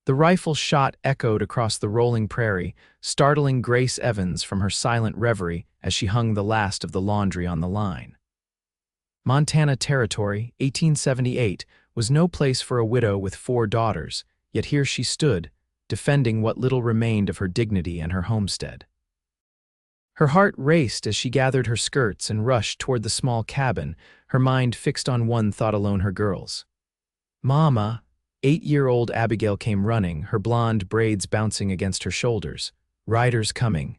The rifle shot echoed across the rolling prairie, startling Grace Evans from her silent reverie as she hung the last of the laundry on the line. Montana Territory, 1878, was no place for a widow with 4 daughters, yet here she stood, defending what little remained of her dignity and her homestead. Her heart raced as she gathered her skirts and rushed toward the small cabin, her mind fixed on one thought alone: her girls. "Mama!" 8-year-old Abigail came running, her blonde braids bouncing against her shoulders. "Riders coming."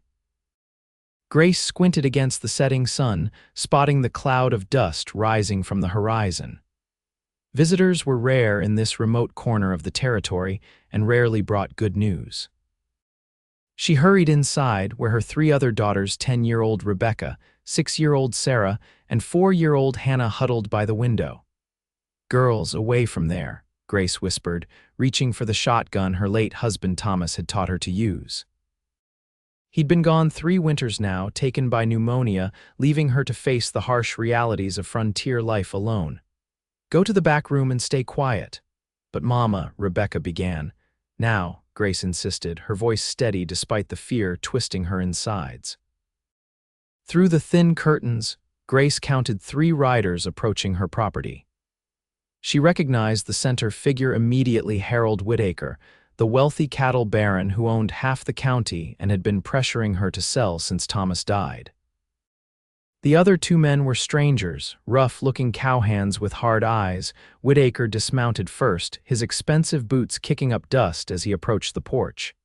Grace squinted against the setting sun, spotting the cloud of dust rising from the horizon. Visitors were rare in this remote corner of the territory and rarely brought good news. She hurried inside, where her 3 other daughters, 10-year-old Rebecca, 6-year-old Sarah, and 4-year-old Hannah, huddled by the window. "Girls, away from there," Grace whispered, reaching for the shotgun her late husband Thomas had taught her to use. He'd been gone 3 winters now, taken by pneumonia, leaving her to face the harsh realities of frontier life alone. "Go to the back room and stay quiet." "But Mama," Rebecca began. "Now," Grace insisted, her voice steady despite the fear twisting her insides. Through the thin curtains, Grace counted 3 riders approaching her property. She recognized the center figure immediately: Harold Whitaker, the wealthy cattle baron who owned half the county and had been pressuring her to sell since Thomas died. The other 2 men were strangers, rough-looking cowhands with hard eyes. Whitaker dismounted first, his expensive boots kicking up dust as he approached the porch.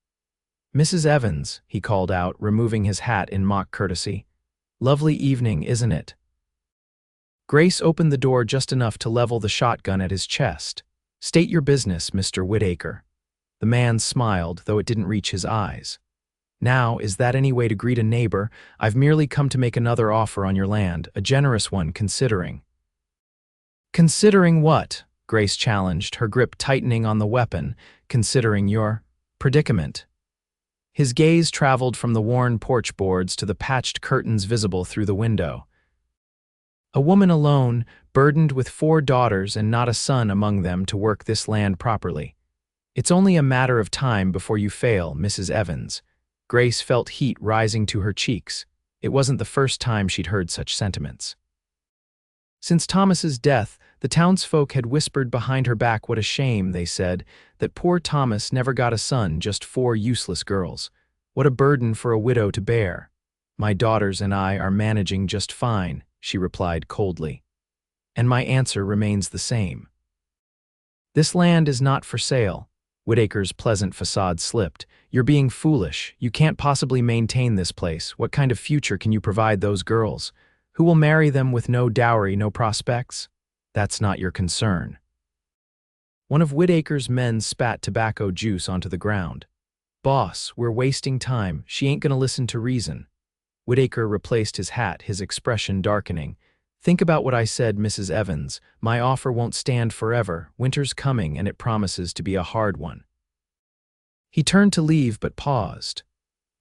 "Mrs. Evans," he called out, removing his hat in mock courtesy. "Lovely evening, isn't it?" Grace opened the door just enough to level the shotgun at his chest. "State your business, Mr. Whitaker." The man smiled, though it didn't reach his eyes. "Now, is that any way to greet a neighbor? I've merely come to make another offer on your land, a generous one considering." "Considering what?" Grace challenged, her grip tightening on the weapon. "Considering your predicament." His gaze traveled from the worn porch boards to the patched curtains visible through the window. "A woman alone, burdened with 4 daughters and not a son among them to work this land properly. It's only a matter of time before you fail, Mrs. Evans." Grace felt heat rising to her cheeks. It wasn't the first time she'd heard such sentiments. Since Thomas's death, the townsfolk had whispered behind her back what a shame, they said, that poor Thomas never got a son, just 4 useless girls. What a burden for a widow to bear. "My daughters and I are managing just fine," she replied coldly. "And my answer remains the same. This land is not for sale." Whitaker's pleasant facade slipped. "You're being foolish. You can't possibly maintain this place. What kind of future can you provide those girls? Who will marry them with no dowry, no prospects? That's not your concern." One of Whitaker's men spat tobacco juice onto the ground. "Boss, we're wasting time. She ain't gonna listen to reason." Whitaker replaced his hat, his expression darkening. "Think about what I said, Mrs. Evans. My offer won't stand forever. Winter's coming, and it promises to be a hard one." He turned to leave, but paused.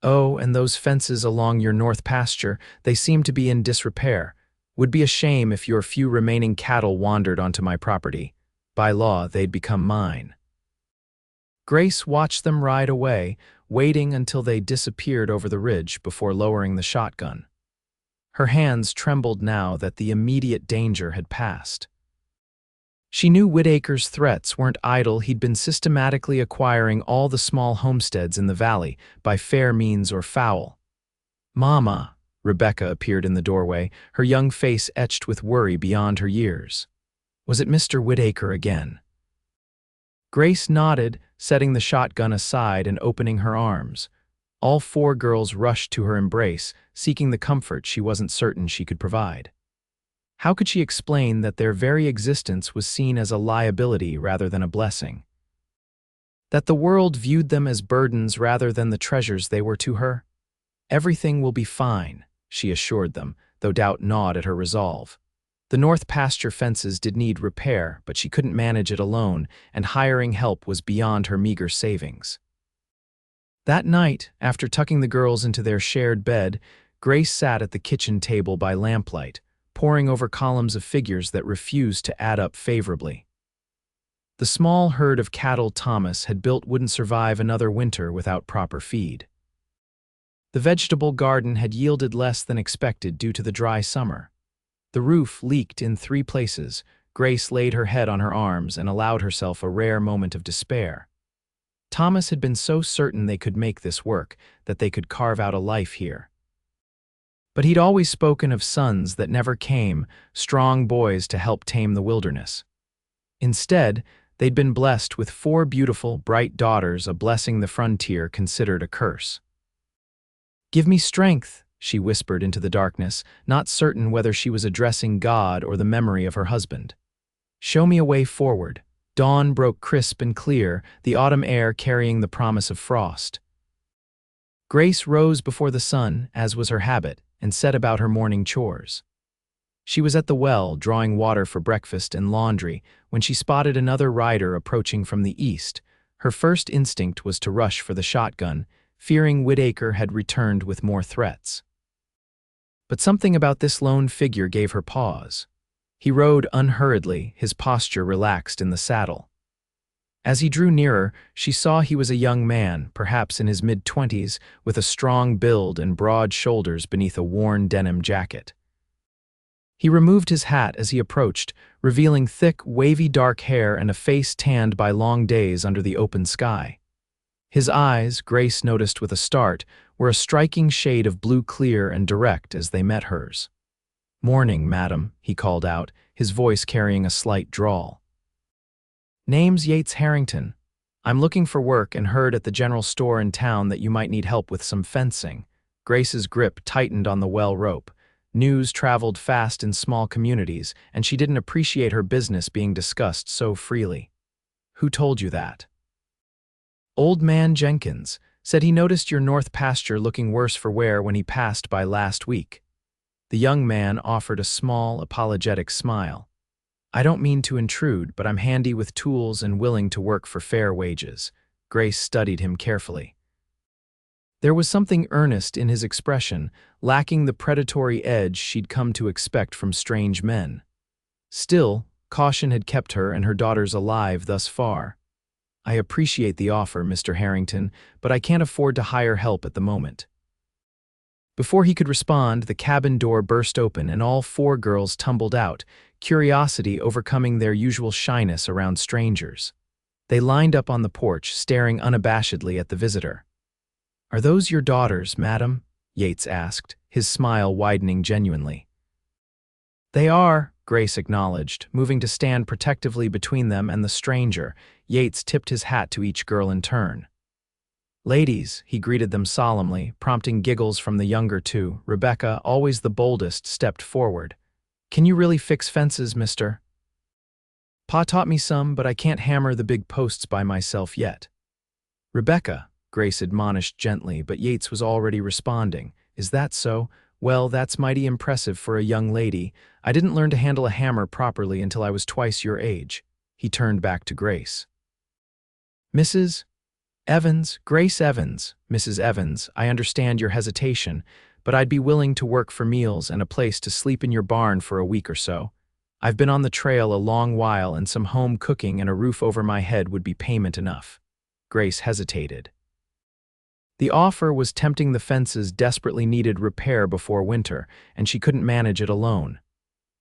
"Oh, and those fences along your north pasture, they seem to be in disrepair. Would be a shame if your few remaining cattle wandered onto my property. By law, they'd become mine." Grace watched them ride away, waiting until they disappeared over the ridge before lowering the shotgun. Her hands trembled now that the immediate danger had passed. She knew Whitaker's threats weren't idle. He'd been systematically acquiring all the small homesteads in the valley, by fair means or foul. "Mama," Rebecca appeared in the doorway, her young face etched with worry beyond her years. "Was it Mr. Whitaker again?" Grace nodded, setting the shotgun aside and opening her arms. All 4 girls rushed to her embrace, seeking the comfort she wasn't certain she could provide. How could she explain that their very existence was seen as a liability rather than a blessing? That the world viewed them as burdens rather than the treasures they were to her? "Everything will be fine," she assured them, though doubt gnawed at her resolve. The north pasture fences did need repair, but she couldn't manage it alone, and hiring help was beyond her meager savings. That night, after tucking the girls into their shared bed, Grace sat at the kitchen table by lamplight, poring over columns of figures that refused to add up favorably. The small herd of cattle Thomas had built wouldn't survive another winter without proper feed. The vegetable garden had yielded less than expected due to the dry summer. The roof leaked in 3 places. Grace laid her head on her arms and allowed herself a rare moment of despair. Thomas had been so certain they could make this work, that they could carve out a life here. But he'd always spoken of sons that never came, strong boys to help tame the wilderness. Instead, they'd been blessed with 4 beautiful, bright daughters, a blessing the frontier considered a curse. "Give me strength," she whispered into the darkness, not certain whether she was addressing God or the memory of her husband. "Show me a way forward." Dawn broke crisp and clear, the autumn air carrying the promise of frost. Grace rose before the sun, as was her habit, and set about her morning chores. She was at the well, drawing water for breakfast and laundry, when she spotted another rider approaching from the east. Her first instinct was to rush for the shotgun, fearing Whitaker had returned with more threats. But something about this lone figure gave her pause. He rode unhurriedly, his posture relaxed in the saddle. As he drew nearer, she saw he was a young man, perhaps in his mid-20s, with a strong build and broad shoulders beneath a worn denim jacket. He removed his hat as he approached, revealing thick, wavy dark hair and a face tanned by long days under the open sky. His eyes, Grace noticed with a start, were a striking shade of blue clear and direct as they met hers. "Morning, madam," he called out, his voice carrying a slight drawl. "Name's Yates Harrington. I'm looking for work and heard at the general store in town that you might need help with some fencing." Grace's grip tightened on the well rope. News traveled fast in small communities, and she didn't appreciate her business being discussed so freely. "Who told you that?" "Old man Jenkins said he noticed your north pasture looking worse for wear when he passed by last week." The young man offered a small, apologetic smile. "I don't mean to intrude, but I'm handy with tools and willing to work for fair wages." Grace studied him carefully. There was something earnest in his expression, lacking the predatory edge she'd come to expect from strange men. Still, caution had kept her and her daughters alive thus far. "I appreciate the offer, Mr. Harrington, but I can't afford to hire help at the moment." Before he could respond, the cabin door burst open and all 4 girls tumbled out, curiosity overcoming their usual shyness around strangers. They lined up on the porch, staring unabashedly at the visitor. "Are those your daughters, madam?" Yates asked, his smile widening genuinely. "They are," Grace acknowledged, moving to stand protectively between them and the stranger. Yates tipped his hat to each girl in turn. "Ladies," he greeted them solemnly, prompting giggles from the younger 2. Rebecca, always the boldest, stepped forward. "Can you really fix fences, mister?" "Pa taught me some, but I can't hammer the big posts by myself yet." "Rebecca," Grace admonished gently, but Yates was already responding. "Is that so? Well, that's mighty impressive for a young lady. I didn't learn to handle a hammer properly until I was twice your age." He turned back to Grace. "Mrs. Evans, Grace Evans." "Mrs. Evans, I understand your hesitation, but I'd be willing to work for meals and a place to sleep in your barn for a week or so. I've been on the trail a long while and some home cooking and a roof over my head would be payment enough." Grace hesitated. The offer was tempting. The fences desperately needed repair before winter, and she couldn't manage it alone.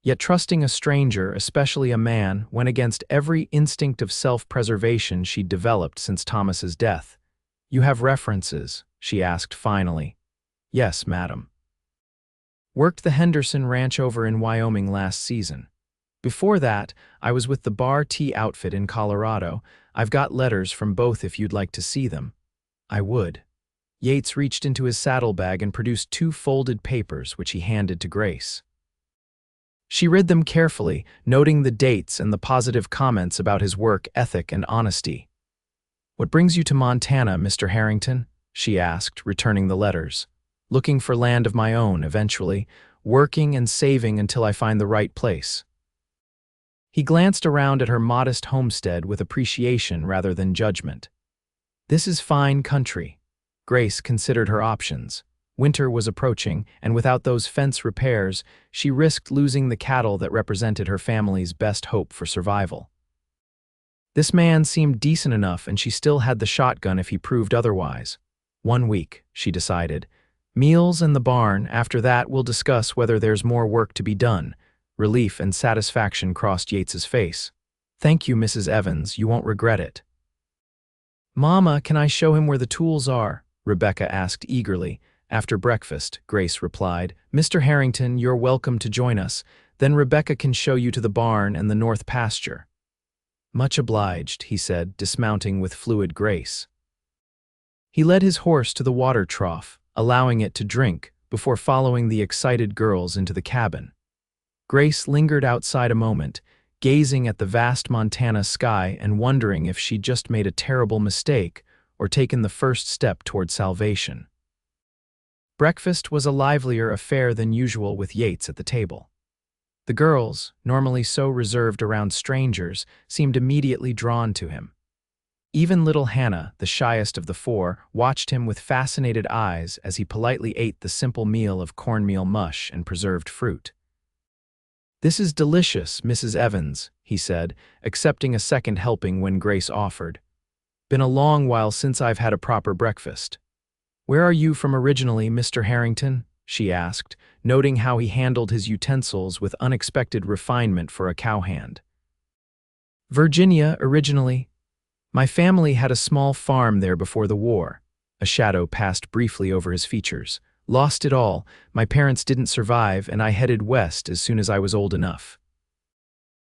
Yet trusting a stranger, especially a man, went against every instinct of self-preservation she'd developed since Thomas's death. "You have references?" she asked finally. "Yes, madam. Worked the Henderson Ranch over in Wyoming last season. Before that, I was with the Bar T outfit in Colorado. I've got letters from both if you'd like to see them." "I would." Yates reached into his saddlebag and produced 2 folded papers, which he handed to Grace. She read them carefully, noting the dates and the positive comments about his work ethic and honesty. "What brings you to Montana, Mr. Harrington?" she asked, returning the letters. "Looking for land of my own, eventually, working and saving until I find the right place." He glanced around at her modest homestead with appreciation rather than judgment. "This is fine country." Grace considered her options. Winter was approaching, and without those fence repairs, she risked losing the cattle that represented her family's best hope for survival. This man seemed decent enough, and she still had the shotgun if he proved otherwise. 1 week, she decided. Meals and the barn. After that, we'll discuss whether there's more work to be done. Relief and satisfaction crossed Yates's face. Thank you, Mrs. Evans. You won't regret it. Mama, can I show him where the tools are? Rebecca asked eagerly. After breakfast, Grace replied. Mr. Harrington, you're welcome to join us. Then Rebecca can show you to the barn and the north pasture. Much obliged, he said, dismounting with fluid grace. He led his horse to the water trough, allowing it to drink, before following the excited girls into the cabin. Grace lingered outside a moment, gazing at the vast Montana sky and wondering if she'd just made a terrible mistake or taken the first step toward salvation. Breakfast was a livelier affair than usual with Yates at the table. The girls, normally so reserved around strangers, seemed immediately drawn to him. Even little Hannah, the shyest of the four, watched him with fascinated eyes as he politely ate the simple meal of cornmeal mush and preserved fruit. This is delicious, Mrs. Evans, he said, accepting a second helping when Grace offered. Been a long while since I've had a proper breakfast. Where are you from originally, Mr. Harrington? She asked, noting how he handled his utensils with unexpected refinement for a cowhand. Virginia, originally. My family had a small farm there before the war. A shadow passed briefly over his features. Lost it all. My parents didn't survive, and I headed west as soon as I was old enough.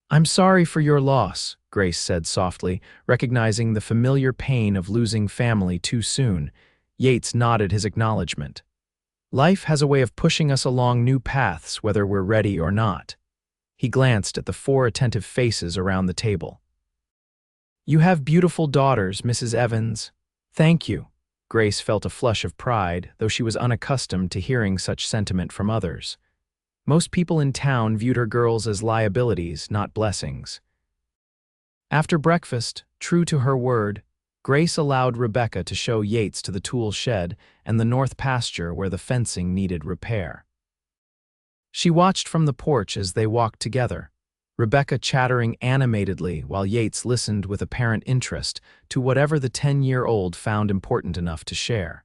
I'm sorry for your loss, Grace said softly, recognizing the familiar pain of losing family too soon. Yates nodded his acknowledgement. Life has a way of pushing us along new paths, whether we're ready or not. He glanced at the four attentive faces around the table. You have beautiful daughters, Mrs. Evans. Thank you. Grace felt a flush of pride, though she was unaccustomed to hearing such sentiment from others. Most people in town viewed her girls as liabilities, not blessings. After breakfast, true to her word, Grace allowed Rebecca to show Yates to the tool shed and the north pasture where the fencing needed repair. She watched from the porch as they walked together, Rebecca chattering animatedly while Yates listened with apparent interest to whatever the 10-year-old found important enough to share.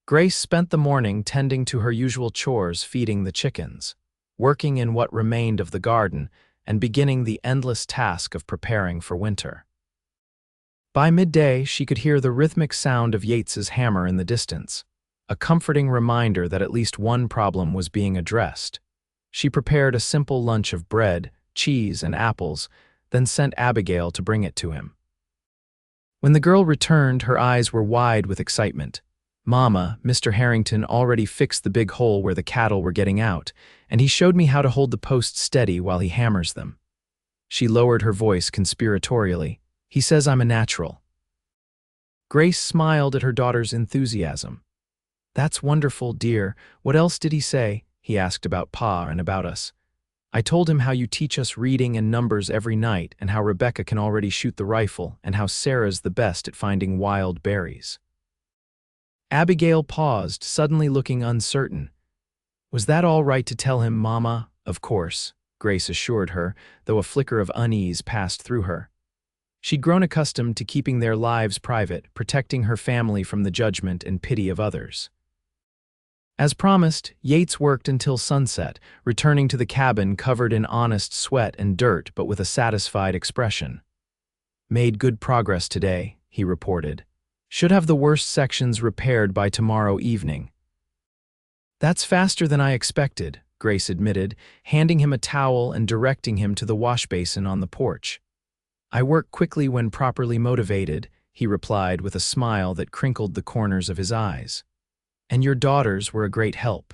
Grace spent the morning tending to her usual chores, feeding the chickens, working in what remained of the garden, and beginning the endless task of preparing for winter. By midday, she could hear the rhythmic sound of Yates's hammer in the distance, a comforting reminder that at least one problem was being addressed. She prepared a simple lunch of bread, cheese, and apples, then sent Abigail to bring it to him. When the girl returned, her eyes were wide with excitement. Mama, Mr. Harrington already fixed the big hole where the cattle were getting out, and he showed me how to hold the posts steady while he hammers them. She lowered her voice conspiratorially. He says I'm a natural. Grace smiled at her daughter's enthusiasm. That's wonderful, dear. What else did he say? He asked about Pa and about us. I told him how you teach us reading and numbers every night, and how Rebecca can already shoot the rifle, and how Sarah's the best at finding wild berries. Abigail paused, suddenly looking uncertain. Was that all right to tell him, Mama? Of course, Grace assured her, though a flicker of unease passed through her. She'd grown accustomed to keeping their lives private, protecting her family from the judgment and pity of others. As promised, Yates worked until sunset, returning to the cabin covered in honest sweat and dirt but with a satisfied expression. Made good progress today, he reported. Should have the worst sections repaired by tomorrow evening. That's faster than I expected, Grace admitted, handing him a towel and directing him to the wash basin on the porch. I work quickly when properly motivated, he replied with a smile that crinkled the corners of his eyes. And your daughters were a great help.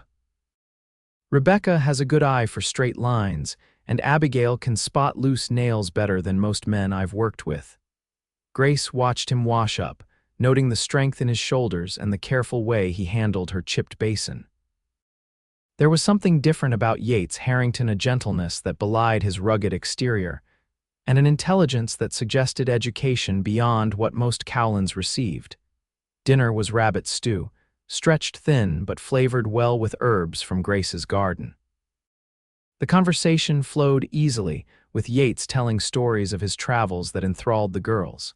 Rebecca has a good eye for straight lines, and Abigail can spot loose nails better than most men I've worked with. Grace watched him wash up, noting the strength in his shoulders and the careful way he handled her chipped basin. There was something different about Yates Harrington, a gentleness that belied his rugged exterior, and an intelligence that suggested education beyond what most Cowlans received. Dinner was rabbit stew, stretched thin but flavored well with herbs from Grace's garden. The conversation flowed easily, with Yates telling stories of his travels that enthralled the girls.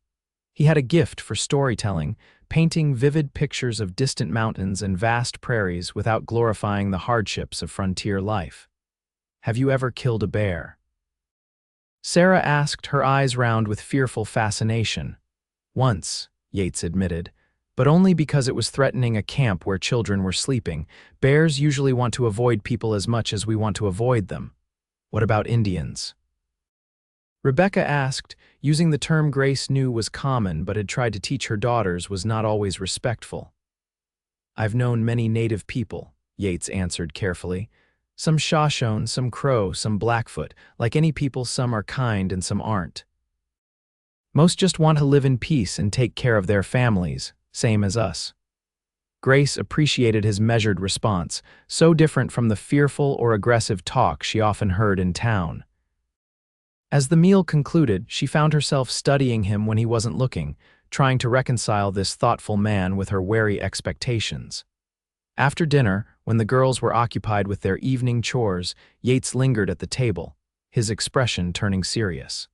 He had a gift for storytelling, painting vivid pictures of distant mountains and vast prairies without glorifying the hardships of frontier life. "Have you ever killed a bear?" Sarah asked, her eyes round with fearful fascination. "Once," Yates admitted, "but only because it was threatening a camp where children were sleeping. Bears usually want to avoid people as much as we want to avoid them." "What about Indians?" Rebecca asked, using the term Grace knew was common but had tried to teach her daughters was not always respectful. "I've known many native people," Yates answered carefully. "Some Shoshone, some Crow, some Blackfoot. Like any people, some are kind and some aren't. Most just want to live in peace and take care of their families, same as us." Grace appreciated his measured response, so different from the fearful or aggressive talk she often heard in town. As the meal concluded, she found herself studying him when he wasn't looking, trying to reconcile this thoughtful man with her wary expectations. After dinner, when the girls were occupied with their evening chores, Yates lingered at the table, his expression turning serious.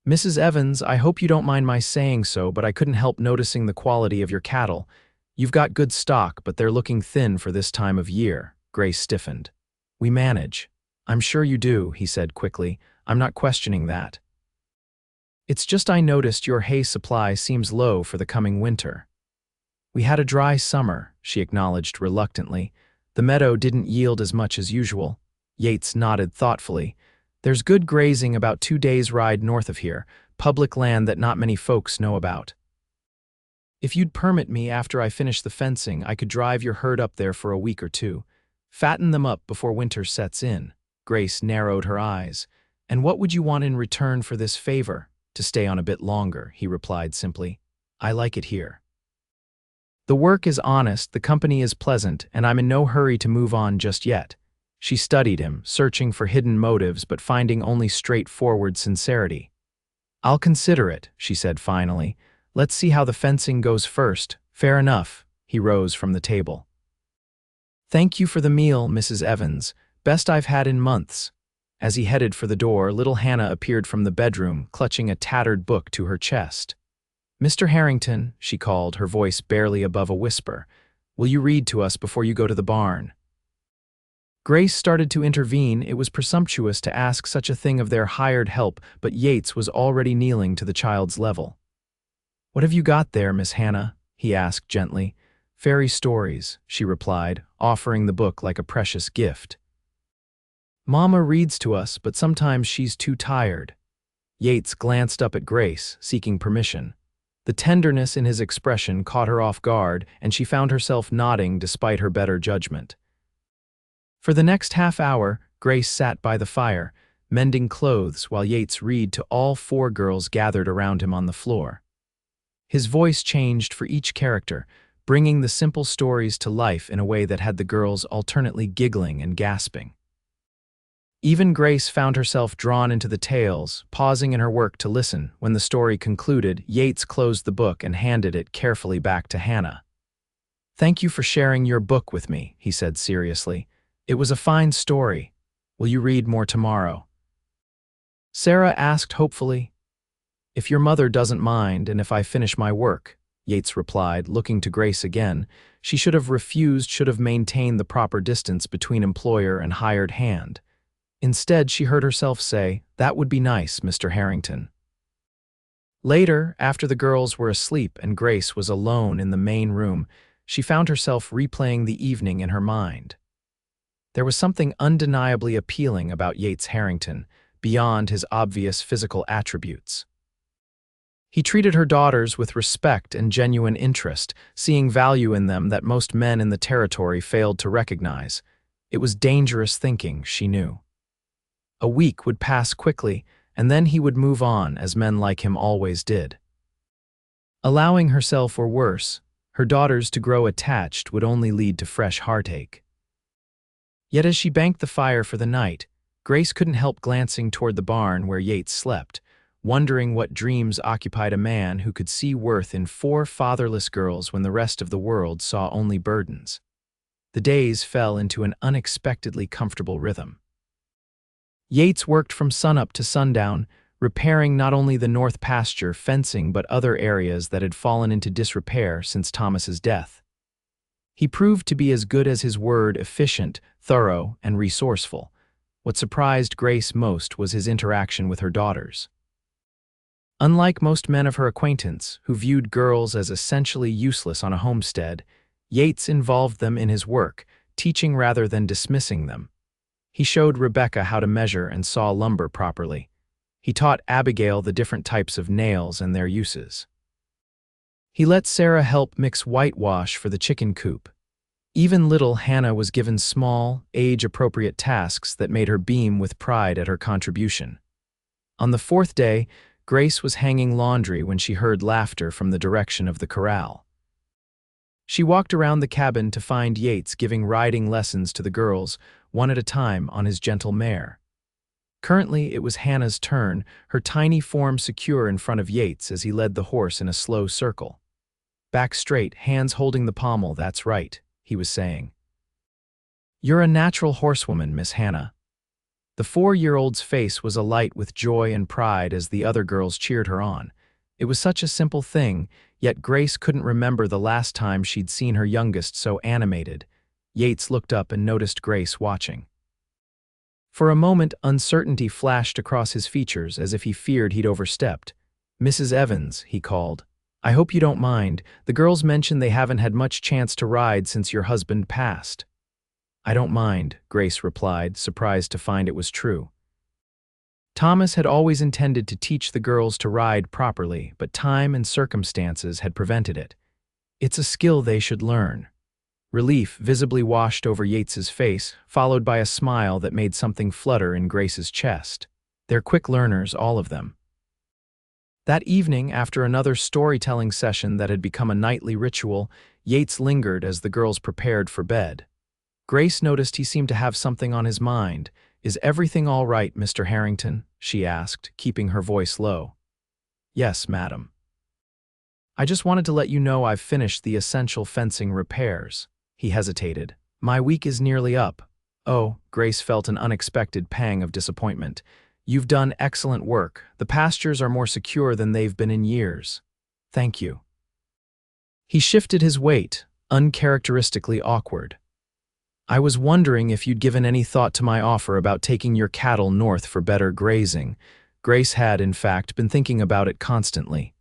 "Mrs. Evans, I hope you don't mind my saying so, but I couldn't help noticing the quality of your cattle. You've got good stock, but they're looking thin for this time of year." Grace stiffened. "We manage." "I'm sure you do," he said quickly. "I'm not questioning that. It's just I noticed your hay supply seems low for the coming winter." "We had a dry summer," she acknowledged reluctantly. "The meadow didn't yield as much as usual." Yates nodded thoughtfully. "There's good grazing about 2 days' ride north of here, public land that not many folks know about. If you'd permit me after I finish the fencing, I could drive your herd up there for a week or two. Fatten them up before winter sets in." Grace narrowed her eyes. "And what would you want in return for this favor?" "To stay on a bit longer," he replied simply. "I like it here. The work is honest, the company is pleasant, and I'm in no hurry to move on just yet." She studied him, searching for hidden motives but finding only straightforward sincerity. "I'll consider it," she said finally. "Let's see how the fencing goes first." "Fair enough." He rose from the table. "Thank you for the meal, Mrs. Evans. Best I've had in months." As he headed for the door, little Hannah appeared from the bedroom, clutching a tattered book to her chest. "Mr. Harrington," she called, her voice barely above a whisper, "will you read to us before you go to the barn?" Grace started to intervene. It was presumptuous to ask such a thing of their hired help, but Yates was already kneeling to the child's level. "What have you got there, Miss Hannah?" he asked gently. "Fairy stories," she replied, offering the book like a precious gift. "Mama reads to us, but sometimes she's too tired." Yates glanced up at Grace, seeking permission. The tenderness in his expression caught her off guard, and she found herself nodding despite her better judgment. For the next half hour, Grace sat by the fire, mending clothes while Yates read to all 4 girls gathered around him on the floor. His voice changed for each character, bringing the simple stories to life in a way that had the girls alternately giggling and gasping. Even Grace found herself drawn into the tales, pausing in her work to listen. When the story concluded, Yates closed the book and handed it carefully back to Hannah. "Thank you for sharing your book with me," he said seriously. "It was a fine story. Will you read more tomorrow?" Sarah asked hopefully. "If your mother doesn't mind, and if I finish my work," Yates replied, looking to Grace again. She should have refused, should have maintained the proper distance between employer and hired hand. Instead, she heard herself say, "That would be nice, Mr. Harrington." Later, after the girls were asleep and Grace was alone in the main room, she found herself replaying the evening in her mind. There was something undeniably appealing about Yates Harrington, beyond his obvious physical attributes. He treated her daughters with respect and genuine interest, seeing value in them that most men in the territory failed to recognize. It was dangerous thinking, she knew. A week would pass quickly, and then he would move on, as men like him always did. Allowing herself, or worse, her daughters to grow attached would only lead to fresh heartache. Yet as she banked the fire for the night, Grace couldn't help glancing toward the barn where Yates slept, wondering what dreams occupied a man who could see worth in 4 fatherless girls when the rest of the world saw only burdens. The days fell into an unexpectedly comfortable rhythm. Yates worked from sunup to sundown, repairing not only the north pasture fencing but other areas that had fallen into disrepair since Thomas's death. He proved to be as good as his word, efficient, thorough, and resourceful. What surprised Grace most was his interaction with her daughters. Unlike most men of her acquaintance, who viewed girls as essentially useless on a homestead, Yates involved them in his work, teaching rather than dismissing them. He showed Rebecca how to measure and saw lumber properly. He taught Abigail the different types of nails and their uses. He let Sarah help mix whitewash for the chicken coop. Even little Hannah was given small, age-appropriate tasks that made her beam with pride at her contribution. On the fourth day, Grace was hanging laundry when she heard laughter from the direction of the corral. She walked around the cabin to find Yates giving riding lessons to the girls, one at a time on his gentle mare. Currently, it was Hannah's turn, her tiny form secure in front of Yates as he led the horse in a slow circle. "Back straight, hands holding the pommel, that's right," he was saying. "You're a natural horsewoman, Miss Hannah." The 4-year-old's face was alight with joy and pride as the other girls cheered her on. It was such a simple thing, yet Grace couldn't remember the last time she'd seen her youngest so animated. Yates looked up and noticed Grace watching. For a moment, uncertainty flashed across his features as if he feared he'd overstepped. "Mrs. Evans," he called, "I hope you don't mind. The girls mentioned they haven't had much chance to ride since your husband passed." "I don't mind," Grace replied, surprised to find it was true. Thomas had always intended to teach the girls to ride properly, but time and circumstances had prevented it. "It's a skill they should learn." Relief visibly washed over Yates's face, followed by a smile that made something flutter in Grace's chest. "They're quick learners, all of them." That evening, after another storytelling session that had become a nightly ritual, Yates lingered as the girls prepared for bed. Grace noticed he seemed to have something on his mind. "Is everything all right, Mr. Harrington?" she asked, keeping her voice low. "Yes, madam. I just wanted to let you know I've finished the essential fencing repairs." He hesitated. "My week is nearly up." "Oh," Grace felt an unexpected pang of disappointment. "You've done excellent work. The pastures are more secure than they've been in years." "Thank you." He shifted his weight, uncharacteristically awkward. "I was wondering if you'd given any thought to my offer about taking your cattle north for better grazing." Grace had, in fact, been thinking about it constantly.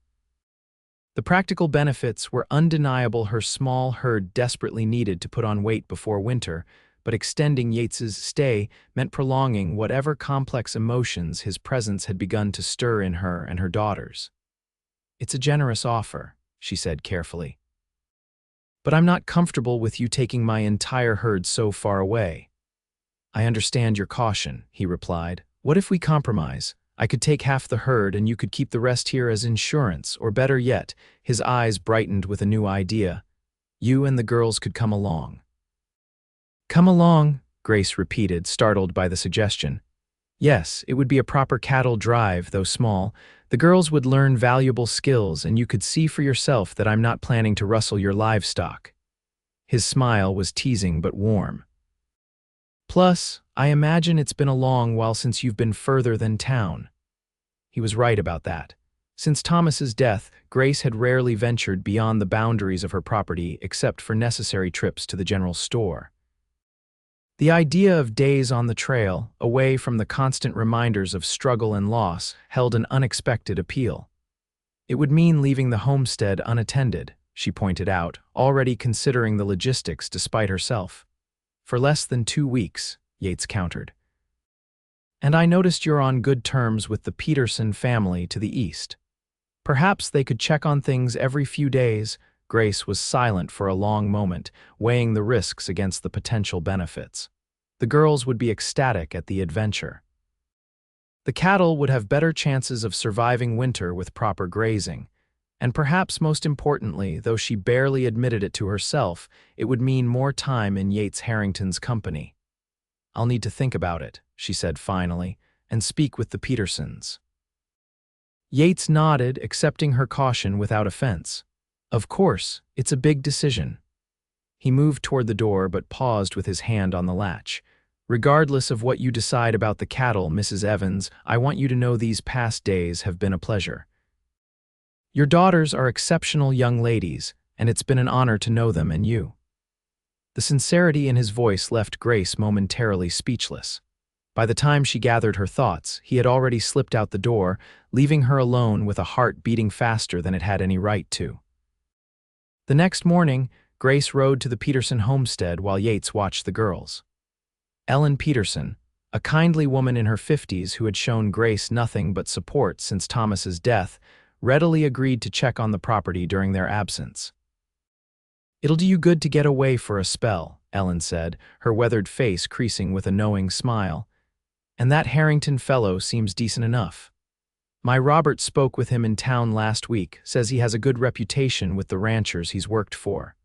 The practical benefits were undeniable. Her small herd desperately needed to put on weight before winter, but extending Yates's stay meant prolonging whatever complex emotions his presence had begun to stir in her and her daughters. "It's a generous offer," she said carefully. "But I'm not comfortable with you taking my entire herd so far away." "I understand your caution," he replied. "What if we compromise? I could take half the herd and you could keep the rest here as insurance, or better yet," his eyes brightened with a new idea, "you and the girls could come along." "Come along," Grace repeated, startled by the suggestion. "Yes, it would be a proper cattle drive, though small. The girls would learn valuable skills, and you could see for yourself that I'm not planning to rustle your livestock." His smile was teasing but warm. "Plus, I imagine it's been a long while since you've been further than town." He was right about that. Since Thomas's death, Grace had rarely ventured beyond the boundaries of her property except for necessary trips to the general store. The idea of days on the trail, away from the constant reminders of struggle and loss, held an unexpected appeal. It would mean leaving the homestead unattended, she pointed out, already considering the logistics despite herself. "For less than 2 weeks," Yates countered. "And I noticed you're on good terms with the Peterson family to the east. Perhaps they could check on things every few days." Grace was silent for a long moment, weighing the risks against the potential benefits. The girls would be ecstatic at the adventure. The cattle would have better chances of surviving winter with proper grazing. And perhaps most importantly, though she barely admitted it to herself, it would mean more time in Yates Harrington's company. "I'll need to think about it," she said finally, "and speak with the Petersons." Yates nodded, accepting her caution without offense. "Of course, it's a big decision." He moved toward the door but paused with his hand on the latch. Regardless of what you decide about the cattle, Mrs. Evans, I want you to know these past days have been a pleasure. Your daughters are exceptional young ladies, and it's been an honor to know them and you." The sincerity in his voice left Grace momentarily speechless. By the time she gathered her thoughts, he had already slipped out the door, leaving her alone with a heart beating faster than it had any right to. The next morning, Grace rode to the Peterson homestead while Yates watched the girls. Ellen Peterson, a kindly woman in her 50s who had shown Grace nothing but support since Thomas's death, readily agreed to check on the property during their absence. "It'll do you good to get away for a spell," Ellen said, her weathered face creasing with a knowing smile. "And that Harrington fellow seems decent enough. My Robert spoke with him in town last week, says he has a good reputation with the ranchers he's worked for."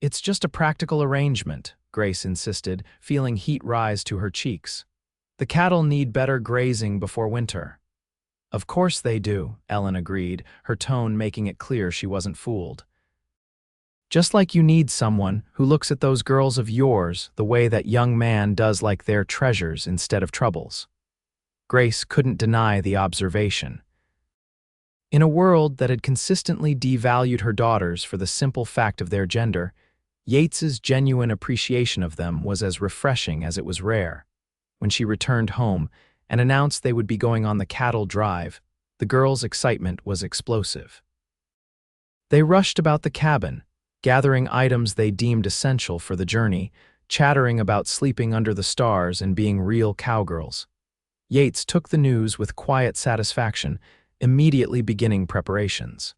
"It's just a practical arrangement," Grace insisted, feeling heat rise to her cheeks. "The cattle need better grazing before winter." "Of course they do," Ellen agreed, her tone making it clear she wasn't fooled. "Just like you need someone who looks at those girls of yours the way that young man does, like they're treasures instead of troubles." Grace couldn't deny the observation. In a world that had consistently devalued her daughters for the simple fact of their gender, Yates's genuine appreciation of them was as refreshing as it was rare. When she returned home and announced they would be going on the cattle drive, the girls' excitement was explosive. They rushed about the cabin, gathering items they deemed essential for the journey, chattering about sleeping under the stars and being real cowgirls. Yates took the news with quiet satisfaction, immediately beginning preparations.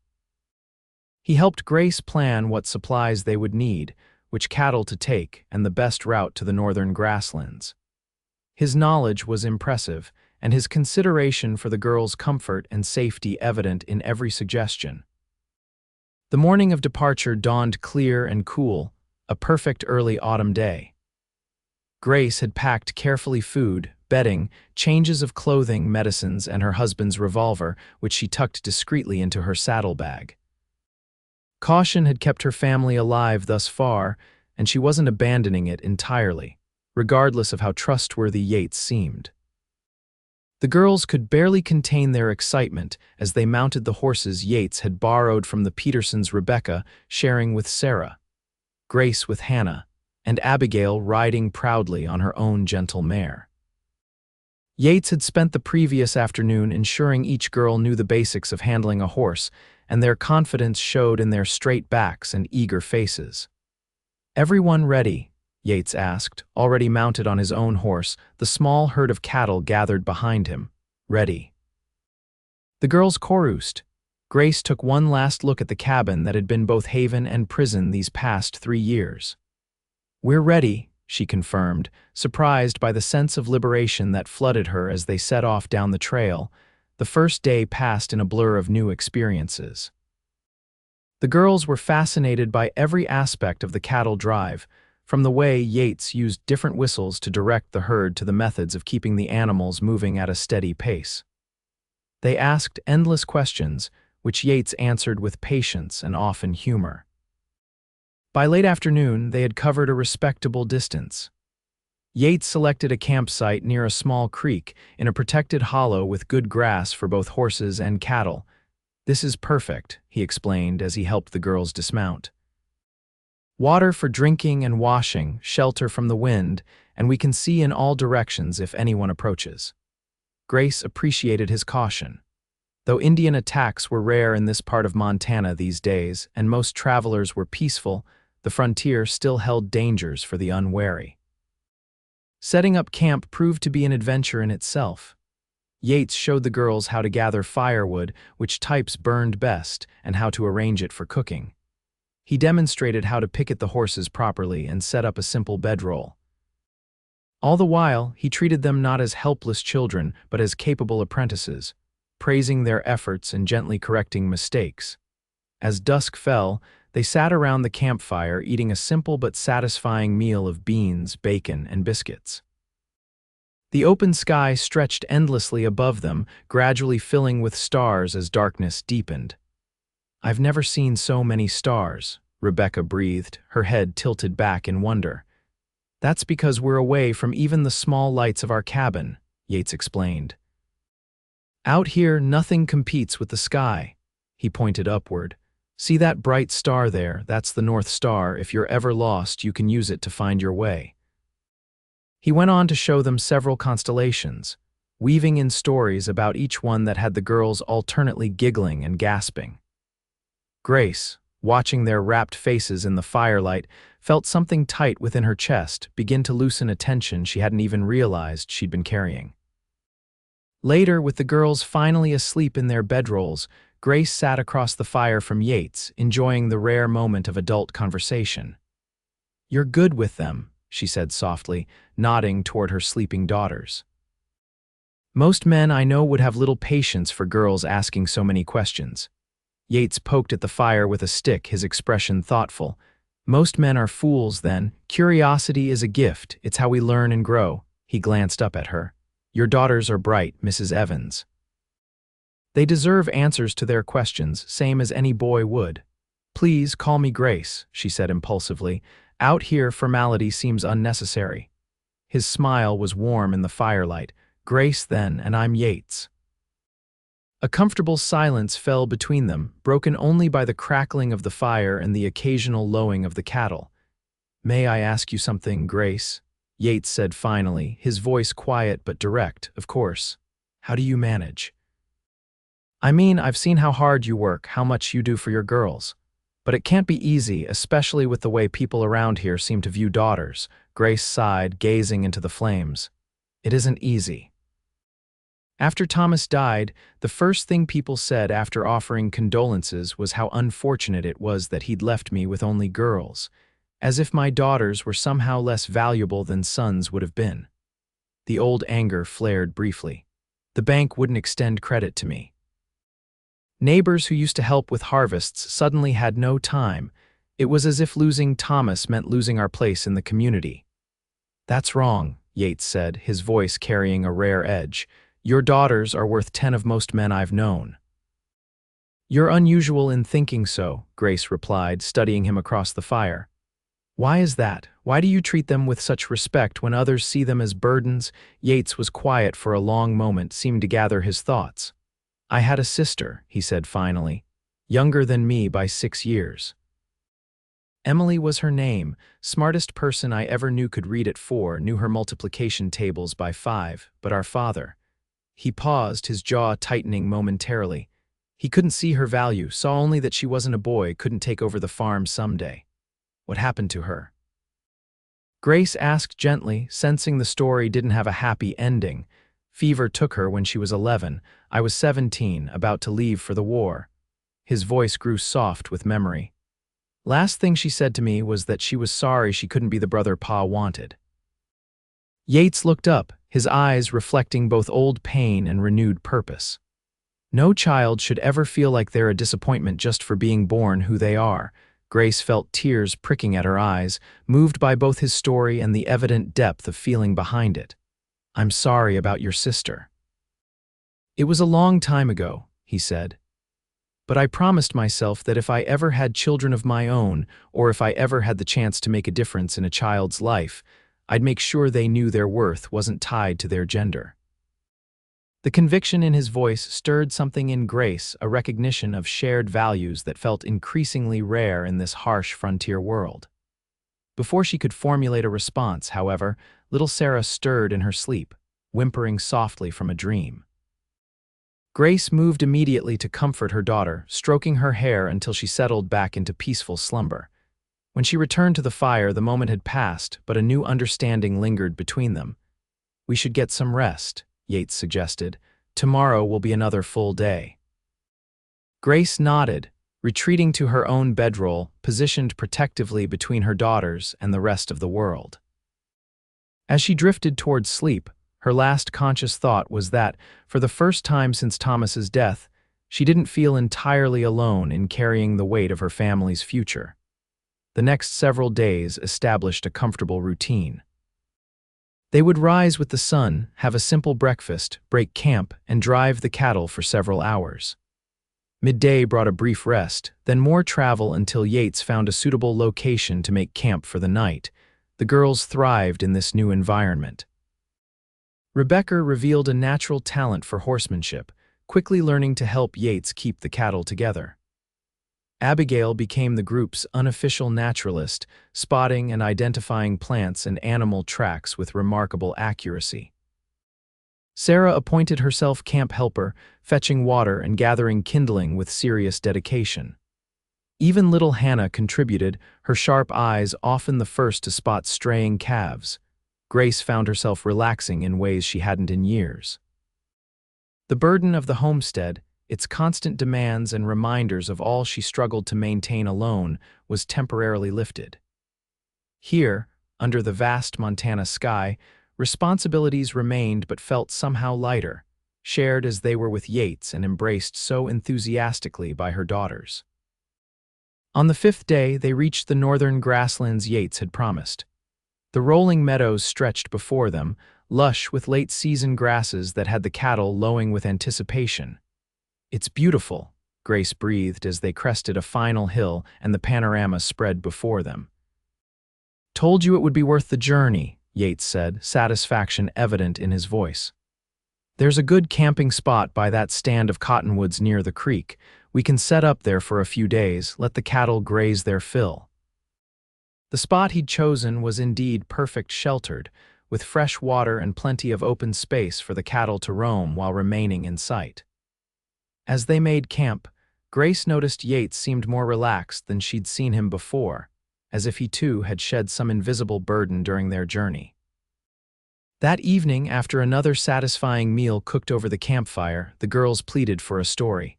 He helped Grace plan what supplies they would need, which cattle to take, and the best route to the northern grasslands. His knowledge was impressive, and his consideration for the girls' comfort and safety evident in every suggestion. The morning of departure dawned clear and cool, a perfect early autumn day. Grace had packed carefully food, bedding, changes of clothing, medicines, and her husband's revolver, which she tucked discreetly into her saddlebag. Caution had kept her family alive thus far, and she wasn't abandoning it entirely, regardless of how trustworthy Yates seemed. The girls could barely contain their excitement as they mounted the horses Yates had borrowed from the Petersons' Rebecca, sharing with Sarah, Grace with Hannah, and Abigail riding proudly on her own gentle mare. Yates had spent the previous afternoon ensuring each girl knew the basics of handling a horse, and their confidence showed in their straight backs and eager faces. "Everyone ready?" Yates asked, already mounted on his own horse, the small herd of cattle gathered behind him. "Ready." The girls chorused. Grace took one last look at the cabin that had been both haven and prison these past 3 years. "We're ready," she confirmed, surprised by the sense of liberation that flooded her as they set off down the trail, the first day passed in a blur of new experiences. The girls were fascinated by every aspect of the cattle drive, from the way Yates used different whistles to direct the herd to the methods of keeping the animals moving at a steady pace. They asked endless questions, which Yates answered with patience and often humor. By late afternoon, they had covered a respectable distance. Yates selected a campsite near a small creek in a protected hollow with good grass for both horses and cattle. "This is perfect," he explained as he helped the girls dismount. "Water for drinking and washing, shelter from the wind, and we can see in all directions if anyone approaches." Grace appreciated his caution. Though Indian attacks were rare in this part of Montana these days, and most travelers were peaceful, the frontier still held dangers for the unwary. Setting up camp proved to be an adventure in itself. Yates showed the girls how to gather firewood, which types burned best, and how to arrange it for cooking. He demonstrated how to picket the horses properly and set up a simple bedroll. All the while, he treated them not as helpless children, but as capable apprentices, praising their efforts and gently correcting mistakes. As dusk fell, they sat around the campfire eating a simple but satisfying meal of beans, bacon, and biscuits. The open sky stretched endlessly above them, gradually filling with stars as darkness deepened. "I've never seen so many stars," Rebecca breathed, her head tilted back in wonder. That's because we're away from even the small lights of our cabin, Yates explained. Out here, nothing competes with the sky. He pointed upward. See that bright star there? That's the North Star. If you're ever lost, you can use it to find your way. He went on to show them several constellations, weaving in stories about each one that had the girls alternately giggling and gasping. Grace, watching their rapt faces in the firelight, felt something tight within her chest begin to loosen a tension she hadn't even realized she'd been carrying. Later, with the girls finally asleep in their bedrolls, Grace sat across the fire from Yates, enjoying the rare moment of adult conversation. "You're good with them," she said softly, nodding toward her sleeping daughters. "Most men I know would have little patience for girls asking so many questions." Yates poked at the fire with a stick, his expression thoughtful. "Most men are fools then. Curiosity is a gift. It's how we learn and grow." He glanced up at her. "Your daughters are bright, Mrs. Evans. They deserve answers to their questions, same as any boy would." "Please call me Grace," she said impulsively. "Out here, formality seems unnecessary." His smile was warm in the firelight. "Grace then, and I'm Yates." A comfortable silence fell between them, broken only by the crackling of the fire and the occasional lowing of the cattle. "May I ask you something, Grace?" Yates said finally, his voice quiet but direct. "Of course. How do you manage?" "I mean, I've seen how hard you work, how much you do for your girls. But it can't be easy, especially with the way people around here seem to view daughters." Grace sighed, gazing into the flames. "It isn't easy." After Thomas died, the first thing people said after offering condolences was how unfortunate it was that he'd left me with only girls, as if my daughters were somehow less valuable than sons would have been. The old anger flared briefly. The bank wouldn't extend credit to me. Neighbors who used to help with harvests suddenly had no time. It was as if losing Thomas meant losing our place in the community. "That's wrong," Yates said, his voice carrying a rare edge. "Your daughters are worth 10 of most men I've known." "You're unusual in thinking so," Grace replied, studying him across the fire. "Why is that? Why do you treat them with such respect when others see them as burdens?" Yates was quiet for a long moment, seemed to gather his thoughts. "I had a sister," he said finally, "younger than me by 6 years. Emily was her name, smartest person I ever knew, could read at 4, knew her multiplication tables by 5, but our father—" He paused, his jaw tightening momentarily. He couldn't see her value, saw only that she wasn't a boy, couldn't take over the farm someday. "What happened to her?" Grace asked gently, sensing the story didn't have a happy ending. "Fever took her when she was 11. I was 17, about to leave for the war." His voice grew soft with memory. "Last thing she said to me was that she was sorry she couldn't be the brother Pa wanted." Yates looked up, his eyes reflecting both old pain and renewed purpose. "No child should ever feel like they're a disappointment just for being born who they are." Grace felt tears pricking at her eyes, moved by both his story and the evident depth of feeling behind it. "I'm sorry about your sister." "It was a long time ago," he said. "But I promised myself that if I ever had children of my own, or if I ever had the chance to make a difference in a child's life, I'd make sure they knew their worth wasn't tied to their gender." The conviction in his voice stirred something in Grace, a recognition of shared values that felt increasingly rare in this harsh frontier world. Before she could formulate a response, however, little Sarah stirred in her sleep, whimpering softly from a dream. Grace moved immediately to comfort her daughter, stroking her hair until she settled back into peaceful slumber. When she returned to the fire, the moment had passed, but a new understanding lingered between them. "We should get some rest," Yates suggested. "Tomorrow will be another full day." Grace nodded, retreating to her own bedroll, positioned protectively between her daughters and the rest of the world. As she drifted towards sleep, her last conscious thought was that, for the first time since Thomas's death, she didn't feel entirely alone in carrying the weight of her family's future. The next several days established a comfortable routine. They would rise with the sun, have a simple breakfast, break camp, and drive the cattle for several hours. Midday brought a brief rest, then more travel until Yates found a suitable location to make camp for the night. The girls thrived in this new environment. Rebecca revealed a natural talent for horsemanship, quickly learning to help Yates keep the cattle together. Abigail became the group's unofficial naturalist, spotting and identifying plants and animal tracks with remarkable accuracy. Sarah appointed herself camp helper, fetching water and gathering kindling with serious dedication. Even little Hannah contributed, her sharp eyes often the first to spot straying calves. Grace found herself relaxing in ways she hadn't in years. The burden of the homestead, its constant demands and reminders of all she struggled to maintain alone, was temporarily lifted. Here, under the vast Montana sky, responsibilities remained but felt somehow lighter, shared as they were with Yates and embraced so enthusiastically by her daughters. On the fifth day, they reached the northern grasslands Yates had promised. The rolling meadows stretched before them, lush with late-season grasses that had the cattle lowing with anticipation. "It's beautiful," Grace breathed as they crested a final hill and the panorama spread before them. "Told you it would be worth the journey," Yates said, satisfaction evident in his voice. "There's a good camping spot by that stand of cottonwoods near the creek. We can set up there for a few days, let the cattle graze their fill." The spot he'd chosen was indeed perfect sheltered, with fresh water and plenty of open space for the cattle to roam while remaining in sight. As they made camp, Grace noticed Yates seemed more relaxed than she'd seen him before, as if he too had shed some invisible burden during their journey. That evening, after another satisfying meal cooked over the campfire, the girls pleaded for a story.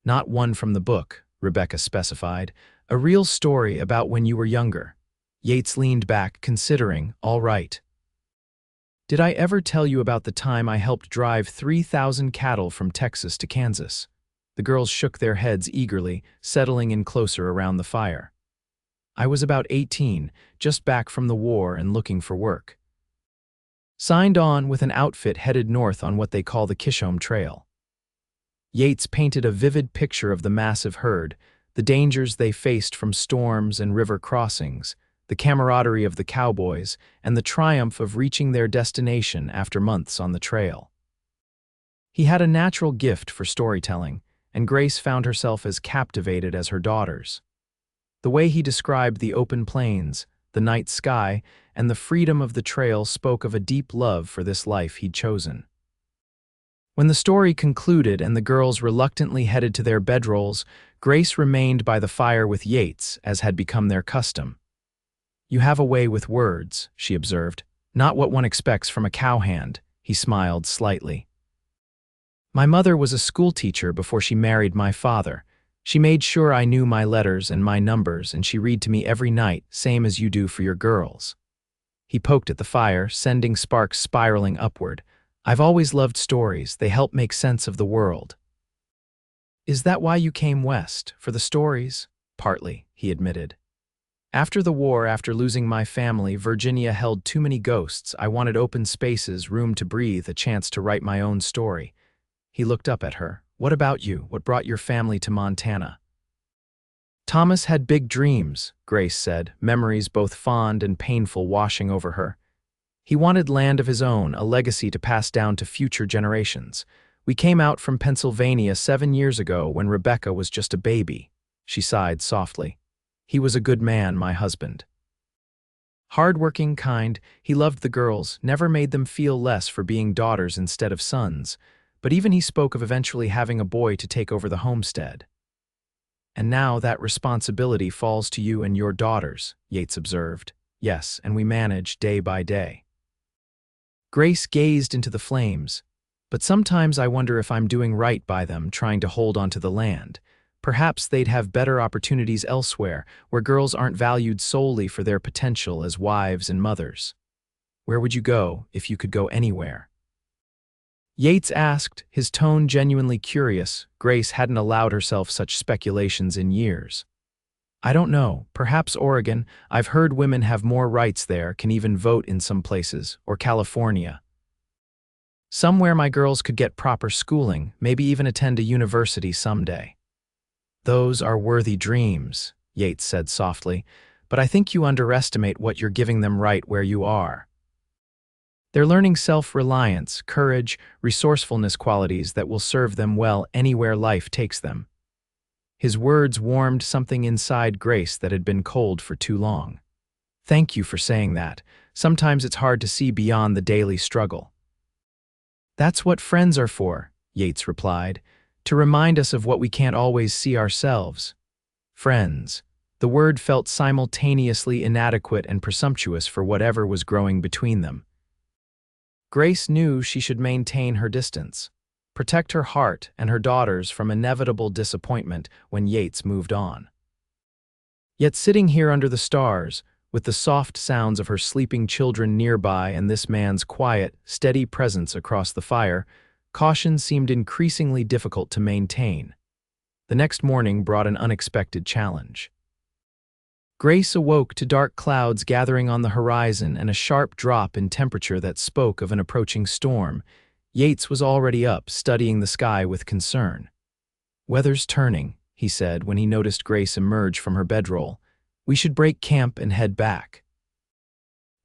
"Not one from the book," Rebecca specified, "a real story about when you were younger." Yates leaned back, considering, "All right. Did I ever tell you about the time I helped drive 3,000 cattle from Texas to Kansas?" The girls shook their heads eagerly, settling in closer around the fire. "I was about 18, just back from the war and looking for work. Signed on with an outfit headed north on what they call the Kishome Trail." Yates painted a vivid picture of the massive herd, the dangers they faced from storms and river crossings, the camaraderie of the cowboys, and the triumph of reaching their destination after months on the trail. He had a natural gift for storytelling, and Grace found herself as captivated as her daughters. The way he described the open plains, the night sky, and the freedom of the trail spoke of a deep love for this life he'd chosen. When the story concluded and the girls reluctantly headed to their bedrolls, Grace remained by the fire with Yates, as had become their custom. "You have a way with words," she observed. "Not what one expects from a cowhand," he smiled slightly. "My mother was a schoolteacher before she married my father. She made sure I knew my letters and my numbers, and she read to me every night, same as you do for your girls." He poked at the fire, sending sparks spiraling upward. "I've always loved stories. They help make sense of the world." "Is that why you came west, for the stories?" "Partly," he admitted. "After the war, after losing my family, Virginia held too many ghosts. I wanted open spaces, room to breathe, a chance to write my own story." He looked up at her. "What about you? What brought your family to Montana?" "Thomas had big dreams," Grace said, memories both fond and painful washing over her. "He wanted land of his own, a legacy to pass down to future generations. We came out from Pennsylvania 7 years ago when Rebecca was just a baby." She sighed softly. "He was a good man, my husband. Hard-working, kind, he loved the girls, never made them feel less for being daughters instead of sons, but even he spoke of eventually having a boy to take over the homestead." "And now that responsibility falls to you and your daughters," Yates observed. "Yes, and we manage day by day." Grace gazed into the flames. "But sometimes I wonder if I'm doing right by them, trying to hold onto the land. Perhaps they'd have better opportunities elsewhere, where girls aren't valued solely for their potential as wives and mothers." "Where would you go if you could go anywhere?" Yates asked, his tone genuinely curious. Grace hadn't allowed herself such speculations in years. "I don't know. Perhaps Oregon. I've heard women have more rights there, can even vote in some places, or California. Somewhere my girls could get proper schooling, maybe even attend a university someday." "Those are worthy dreams," Yates said softly, but I think you underestimate what you're giving them right where you are. They're learning self-reliance, courage, resourcefulness qualities that will serve them well anywhere life takes them. His words warmed something inside Grace that had been cold for too long. Thank you for saying that. Sometimes it's hard to see beyond the daily struggle. That's what friends are for, Yates replied, to remind us of what we can't always see ourselves. Friends. The word felt simultaneously inadequate and presumptuous for whatever was growing between them. Grace knew she should maintain her distance, protect her heart and her daughters from inevitable disappointment when Yates moved on. Yet sitting here under the stars, with the soft sounds of her sleeping children nearby and this man's quiet, steady presence across the fire, caution seemed increasingly difficult to maintain. The next morning brought an unexpected challenge. Grace awoke to dark clouds gathering on the horizon and a sharp drop in temperature that spoke of an approaching storm. Yates was already up, studying the sky with concern. "Weather's turning," he said when he noticed Grace emerge from her bedroll. "We should break camp and head back."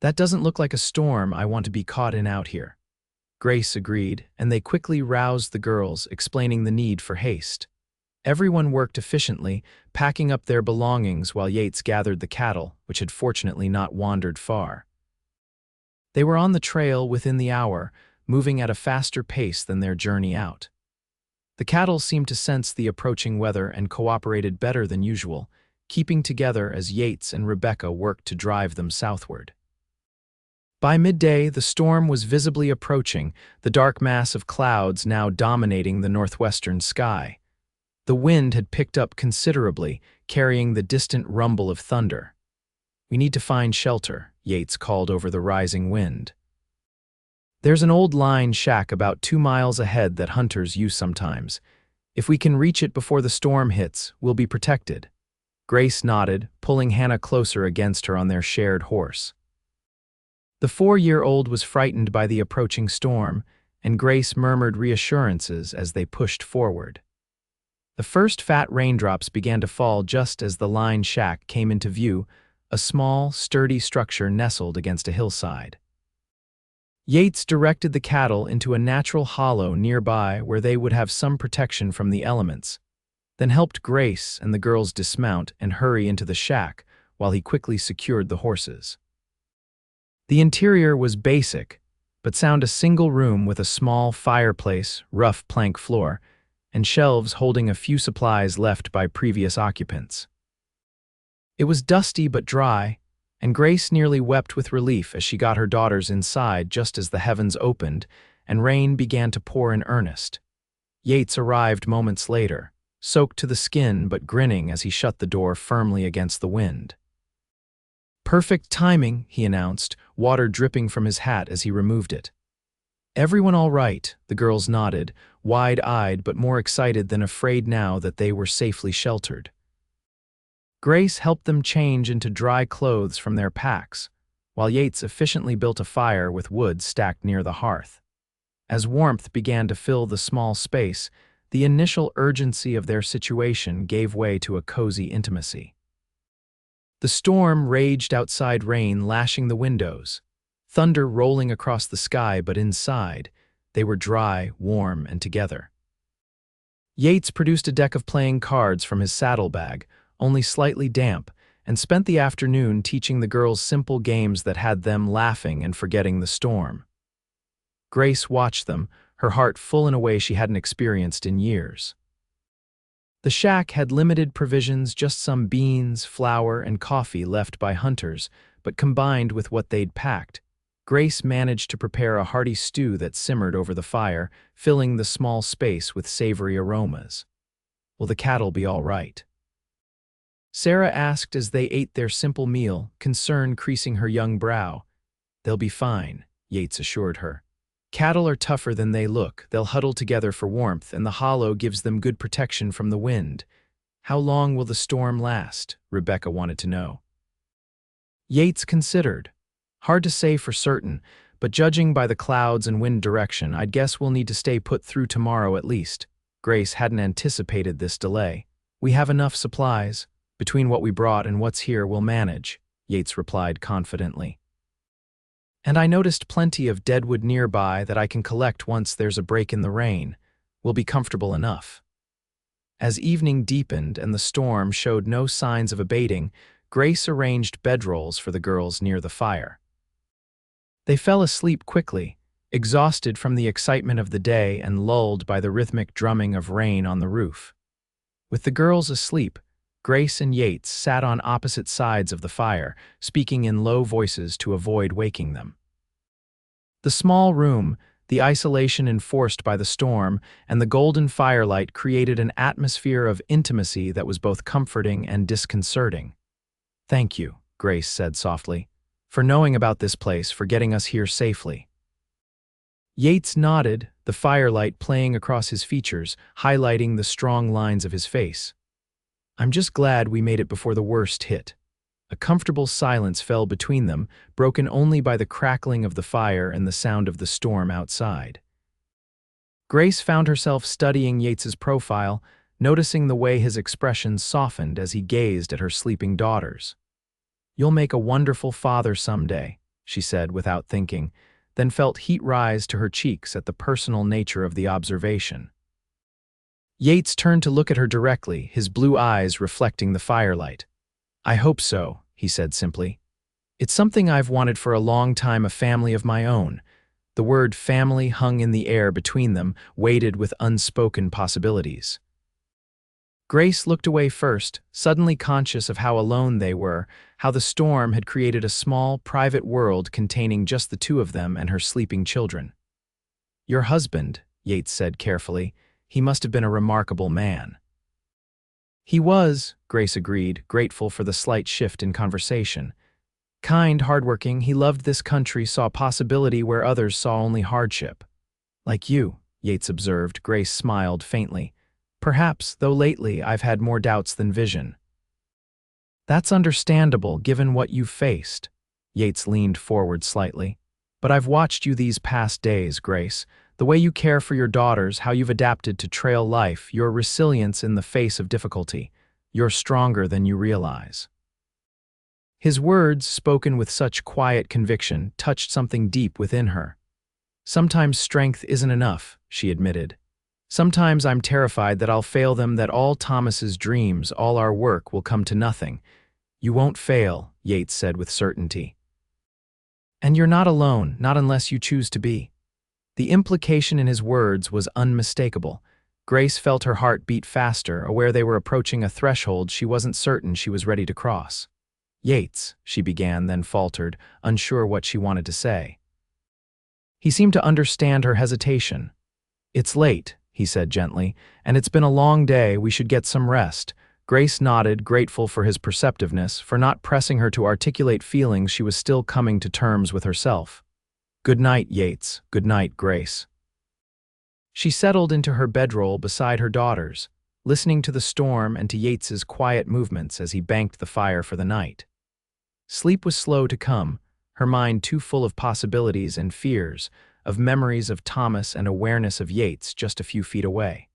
"That doesn't look like a storm I want to be caught in out here." Grace agreed, and they quickly roused the girls, explaining the need for haste. Everyone worked efficiently, packing up their belongings while Yates gathered the cattle, which had fortunately not wandered far. They were on the trail within the hour, moving at a faster pace than their journey out. The cattle seemed to sense the approaching weather and cooperated better than usual, keeping together as Yates and Rebecca worked to drive them southward. By midday, the storm was visibly approaching, the dark mass of clouds now dominating the northwestern sky. The wind had picked up considerably, carrying the distant rumble of thunder. "We need to find shelter," Yates called over the rising wind. "There's an old line shack about 2 miles ahead that hunters use sometimes. If we can reach it before the storm hits, we'll be protected." Grace nodded, pulling Hannah closer against her on their shared horse. The 4-year-old was frightened by the approaching storm, and Grace murmured reassurances as they pushed forward. The first fat raindrops began to fall just as the line shack came into view, a small, sturdy structure nestled against a hillside. Yates directed the cattle into a natural hollow nearby where they would have some protection from the elements, then helped Grace and the girls dismount and hurry into the shack while he quickly secured the horses. The interior was basic, but found a single room with a small fireplace, rough plank floor, and shelves holding a few supplies left by previous occupants. It was dusty but dry, and Grace nearly wept with relief as she got her daughters inside just as the heavens opened and rain began to pour in earnest. Yates arrived moments later, soaked to the skin but grinning as he shut the door firmly against the wind. "Perfect timing," he announced, water dripping from his hat as he removed it. "Everyone all right?" The girls nodded, wide-eyed but more excited than afraid now that they were safely sheltered. Grace helped them change into dry clothes from their packs, while Yates efficiently built a fire with wood stacked near the hearth. As warmth began to fill the small space, the initial urgency of their situation gave way to a cozy intimacy. The storm raged outside, rain lashing the windows, thunder rolling across the sky, but inside, they were dry, warm, and together. Yates produced a deck of playing cards from his saddlebag, only slightly damp, and spent the afternoon teaching the girls simple games that had them laughing and forgetting the storm. Grace watched them, her heart full in a way she hadn't experienced in years. The shack had limited provisions, just some beans, flour, and coffee left by hunters, but combined with what they'd packed, Grace managed to prepare a hearty stew that simmered over the fire, filling the small space with savory aromas. "Will the cattle be all right?" Sarah asked as they ate their simple meal, concern creasing her young brow. "They'll be fine," Yates assured her. "Cattle are tougher than they look. They'll huddle together for warmth, and the hollow gives them good protection from the wind." "How long will the storm last?" Rebecca wanted to know. Yates considered. "Hard to say for certain, but judging by the clouds and wind direction, I'd guess we'll need to stay put through tomorrow at least." Grace hadn't anticipated this delay. "We have enough supplies. Between what we brought and what's here, we'll manage, Yates replied confidently. And I noticed plenty of deadwood nearby that I can collect once there's a break in the rain. We'll be comfortable enough. As evening deepened and the storm showed no signs of abating, Grace arranged bedrolls for the girls near the fire. They fell asleep quickly, exhausted from the excitement of the day and lulled by the rhythmic drumming of rain on the roof. With the girls asleep, Grace and Yates sat on opposite sides of the fire, speaking in low voices to avoid waking them. The small room, the isolation enforced by the storm, and the golden firelight created an atmosphere of intimacy that was both comforting and disconcerting. "Thank you," Grace said softly, "for knowing about this place, for getting us here safely." Yates nodded, the firelight playing across his features, highlighting the strong lines of his face. "I'm just glad we made it before the worst hit." A comfortable silence fell between them, broken only by the crackling of the fire and the sound of the storm outside. Grace found herself studying Yates's profile, noticing the way his expression softened as he gazed at her sleeping daughters. "You'll make a wonderful father someday," she said without thinking, then felt heat rise to her cheeks at the personal nature of the observation. Yates turned to look at her directly, his blue eyes reflecting the firelight. "I hope so," he said simply. "It's something I've wanted for a long time, a family of my own." The word family hung in the air between them, weighted with unspoken possibilities. Grace looked away first, suddenly conscious of how alone they were, how the storm had created a small, private world containing just the two of them and her sleeping children. "Your husband," Yates said carefully, "he must have been a remarkable man." "He was," Grace agreed, grateful for the slight shift in conversation. "Kind, hardworking, he loved this country, saw possibility where others saw only hardship." "Like you," Yates observed. Grace smiled faintly. "Perhaps, though lately I've had more doubts than vision." "That's understandable, given what you've faced." Yates leaned forward slightly. "But I've watched you these past days, Grace. The way you care for your daughters, how you've adapted to trail life, your resilience in the face of difficulty. You're stronger than you realize." His words, spoken with such quiet conviction, touched something deep within her. "Sometimes strength isn't enough," she admitted. "Sometimes I'm terrified that I'll fail them, that all Thomas's dreams, all our work will come to nothing." "You won't fail," Yates said with certainty. "And you're not alone, not unless you choose to be." The implication in his words was unmistakable. Grace felt her heart beat faster, aware they were approaching a threshold she wasn't certain she was ready to cross. "Yates," she began, then faltered, unsure what she wanted to say. He seemed to understand her hesitation. "It's late," he said gently, "and it's been a long day. We should get some rest." Grace nodded, grateful for his perceptiveness, for not pressing her to articulate feelings she was still coming to terms with herself. "Good night, Yates. Good night, Grace." She settled into her bedroll beside her daughters, listening to the storm and to Yates's quiet movements as he banked the fire for the night. Sleep was slow to come, her mind too full of possibilities and fears, of memories of Thomas and awareness of Yates just a few feet away.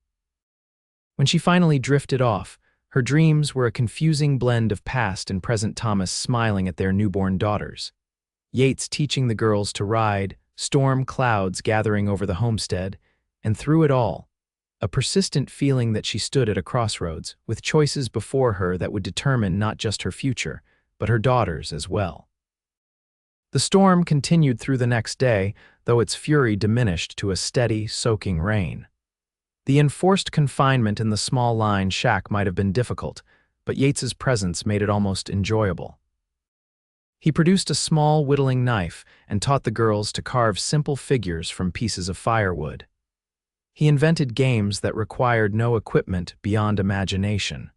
When she finally drifted off, her dreams were a confusing blend of past and present Thomas smiling at their newborn daughters. Yates teaching the girls to ride, storm clouds gathering over the homestead, and through it all, a persistent feeling that she stood at a crossroads, with choices before her that would determine not just her future, but her daughters as well. The storm continued through the next day, though its fury diminished to a steady, soaking rain. The enforced confinement in the small line shack might have been difficult, but Yates's presence made it almost enjoyable. He produced a small whittling knife and taught the girls to carve simple figures from pieces of firewood. He invented games that required no equipment beyond imagination.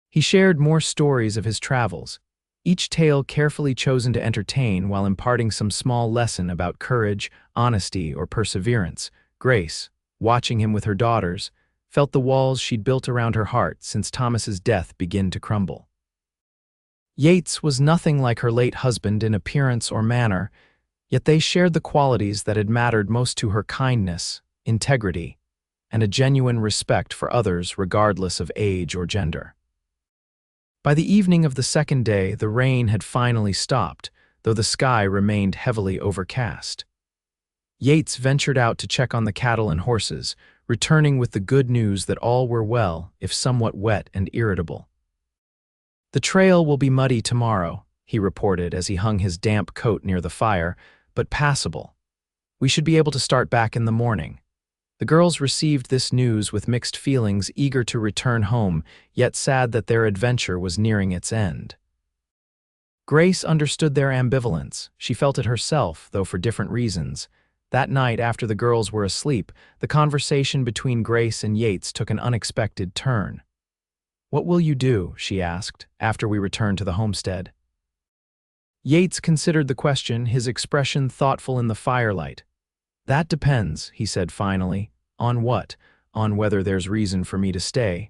He shared more stories of his travels, each tale carefully chosen to entertain while imparting some small lesson about courage, honesty, or perseverance. Grace, watching him with her daughters, felt the walls she'd built around her heart since Thomas's death begin to crumble. Yates was nothing like her late husband in appearance or manner, yet they shared the qualities that had mattered most to her: kindness, integrity, and a genuine respect for others regardless of age or gender. By the evening of the second day, the rain had finally stopped, though the sky remained heavily overcast. Yates ventured out to check on the cattle and horses, returning with the good news that all were well, if somewhat wet and irritable. "The trail will be muddy tomorrow," he reported as he hung his damp coat near the fire, "but passable. We should be able to start back in the morning." The girls received this news with mixed feelings, eager to return home, yet sad that their adventure was nearing its end. Grace understood their ambivalence. She felt it herself, though for different reasons. That night, after the girls were asleep, the conversation between Grace and Yates took an unexpected turn. "What will you do?" she asked, "after we return to the homestead?" Yates considered the question, his expression thoughtful in the firelight. "That depends," he said finally. "On what? On whether there's reason for me to stay."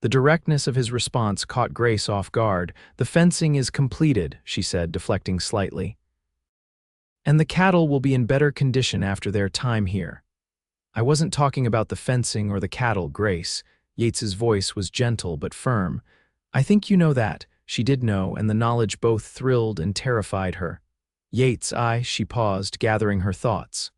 The directness of his response caught Grace off guard. "The fencing is completed," she said, deflecting slightly. "And the cattle will be in better condition after their time here." "I wasn't talking about the fencing or the cattle, Grace." Yates's voice was gentle but firm. "I think you know that." She did know, and the knowledge both thrilled and terrified her. "Yates, she paused, gathering her thoughts.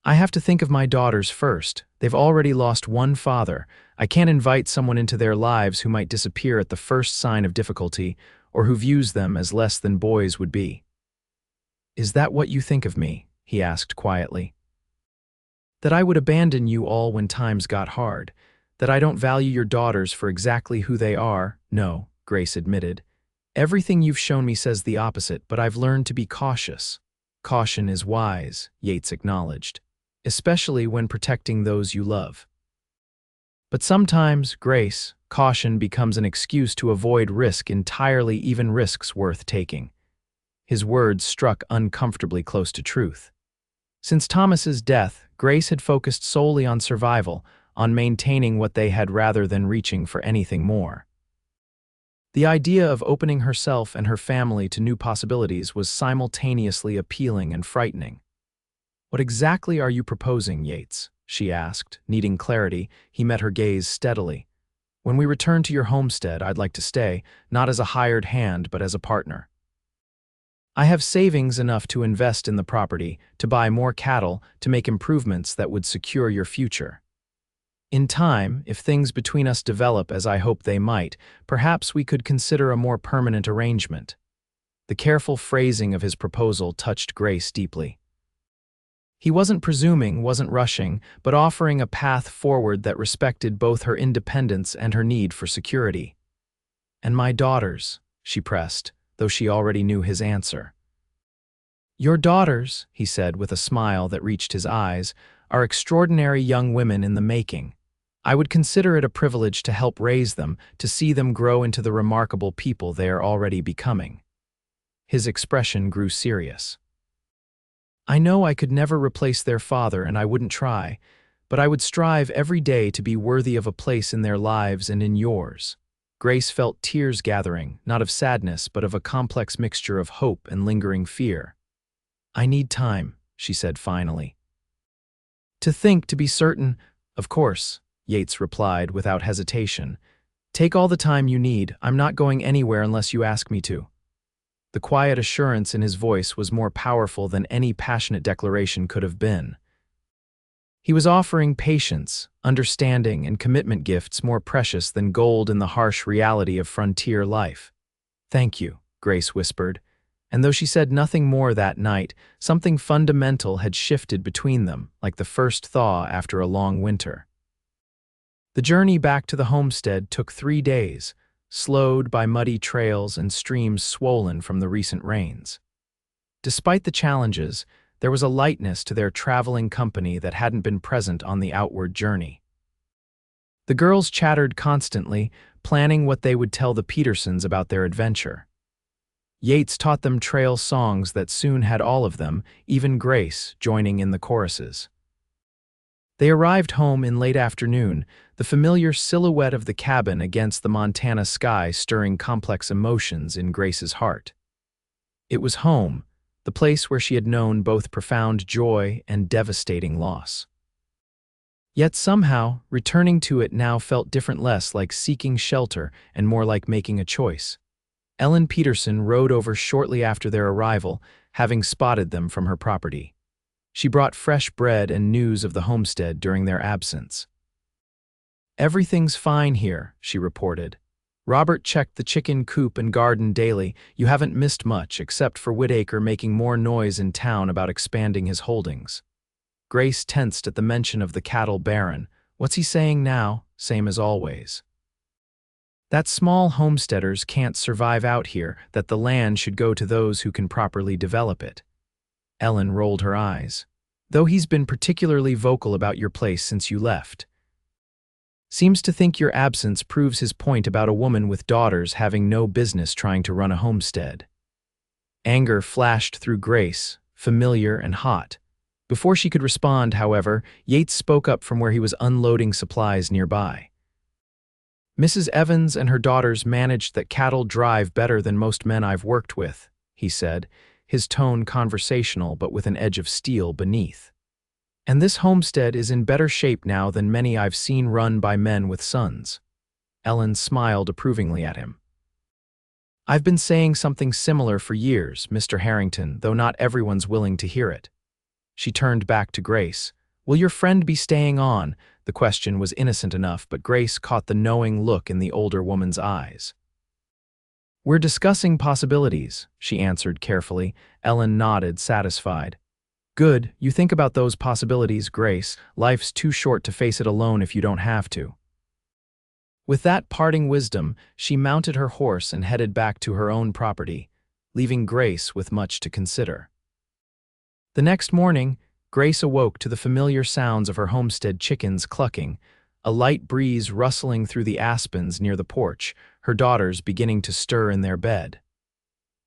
"I have to think of my daughters first. They've already lost one father. I can't invite someone into their lives who might disappear at the first sign of difficulty, or who views them as less than boys would be." "Is that what you think of me?" he asked quietly. "That I would abandon you all when times got hard. That I don't value your daughters for exactly who they are? No," Grace admitted. "Everything you've shown me says the opposite, but I've learned to be cautious." "Caution is wise," Yates acknowledged, "especially when protecting those you love. But sometimes, Grace, caution becomes an excuse to avoid risk entirely, even risks worth taking." His words struck uncomfortably close to truth. Since Thomas's death, Grace had focused solely on survival, on maintaining what they had rather than reaching for anything more. The idea of opening herself and her family to new possibilities was simultaneously appealing and frightening. "What exactly are you proposing, Yates?" she asked, needing clarity. He met her gaze steadily. "When we return to your homestead, I'd like to stay, not as a hired hand, but as a partner. I have savings enough to invest in the property, to buy more cattle, to make improvements that would secure your future. In time, if things between us develop as I hope they might, perhaps we could consider a more permanent arrangement." The careful phrasing of his proposal touched Grace deeply. He wasn't presuming, wasn't rushing, but offering a path forward that respected both her independence and her need for security. "And my daughters," she pressed, though she already knew his answer. "Your daughters," he said with a smile that reached his eyes, "are extraordinary young women in the making. I would consider it a privilege to help raise them, to see them grow into the remarkable people they are already becoming." His expression grew serious. "I know I could never replace their father, and I wouldn't try, but I would strive every day to be worthy of a place in their lives and in yours." Grace felt tears gathering, not of sadness, but of a complex mixture of hope and lingering fear. "I need time," she said finally. "To think, to be certain." "Of course," Yates replied without hesitation. "Take all the time you need. I'm not going anywhere unless you ask me to." The quiet assurance in his voice was more powerful than any passionate declaration could have been. He was offering patience, understanding, and commitment, gifts more precious than gold in the harsh reality of frontier life. "Thank you," Grace whispered, and though she said nothing more that night, something fundamental had shifted between them, like the first thaw after a long winter. The journey back to the homestead took 3 days, slowed by muddy trails and streams swollen from the recent rains. Despite the challenges, there was a lightness to their traveling company that hadn't been present on the outward journey. The girls chattered constantly, planning what they would tell the Petersons about their adventure. Yates taught them trail songs that soon had all of them, even Grace, joining in the choruses. They arrived home in late afternoon, the familiar silhouette of the cabin against the Montana sky stirring complex emotions in Grace's heart. It was home, the place where she had known both profound joy and devastating loss. Yet somehow, returning to it now felt different, less like seeking shelter and more like making a choice. Ellen Peterson rode over shortly after their arrival, having spotted them from her property. She brought fresh bread and news of the homestead during their absence. "Everything's fine here," she reported. "Robert checked the chicken coop and garden daily. You haven't missed much, except for Whitaker making more noise in town about expanding his holdings." Grace tensed at the mention of the cattle baron. What's he saying now? Same as always. That small homesteaders can't survive out here, that the land should go to those who can properly develop it. Ellen rolled her eyes. "Though he's been particularly vocal about your place since you left. Seems to think your absence proves his point about a woman with daughters having no business trying to run a homestead." Anger flashed through Grace, familiar and hot. Before she could respond, however, Yates spoke up from where he was unloading supplies nearby. "Mrs. Evans and her daughters managed that cattle drive better than most men I've worked with," he said, his tone conversational but with an edge of steel beneath. "And this homestead is in better shape now than many I've seen run by men with sons." Ellen smiled approvingly at him. "I've been saying something similar for years, Mr. Harrington, though not everyone's willing to hear it." She turned back to Grace. "Will your friend be staying on?" The question was innocent enough, but Grace caught the knowing look in the older woman's eyes. "We're discussing possibilities," she answered carefully. Ellen nodded, satisfied. "Good, you think about those possibilities, Grace. Life's too short to face it alone if you don't have to." With that parting wisdom, she mounted her horse and headed back to her own property, leaving Grace with much to consider. The next morning, Grace awoke to the familiar sounds of her homestead chickens clucking, a light breeze rustling through the aspens near the porch, her daughters beginning to stir in their bed.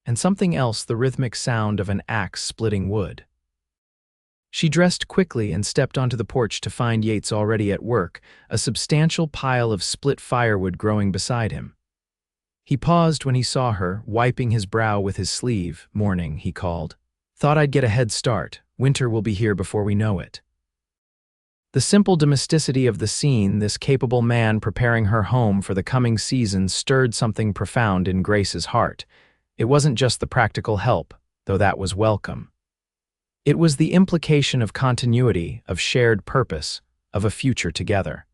And something else, the rhythmic sound of an axe splitting wood. She dressed quickly and stepped onto the porch to find Yates already at work, a substantial pile of split firewood growing beside him. He paused when he saw her, wiping his brow with his sleeve. "Morning," he called. "Thought I'd get a head start. Winter will be here before we know it." The simple domesticity of the scene, this capable man preparing her home for the coming season, stirred something profound in Grace's heart. It wasn't just the practical help, though that was welcome. It was the implication of continuity, of shared purpose, of a future together.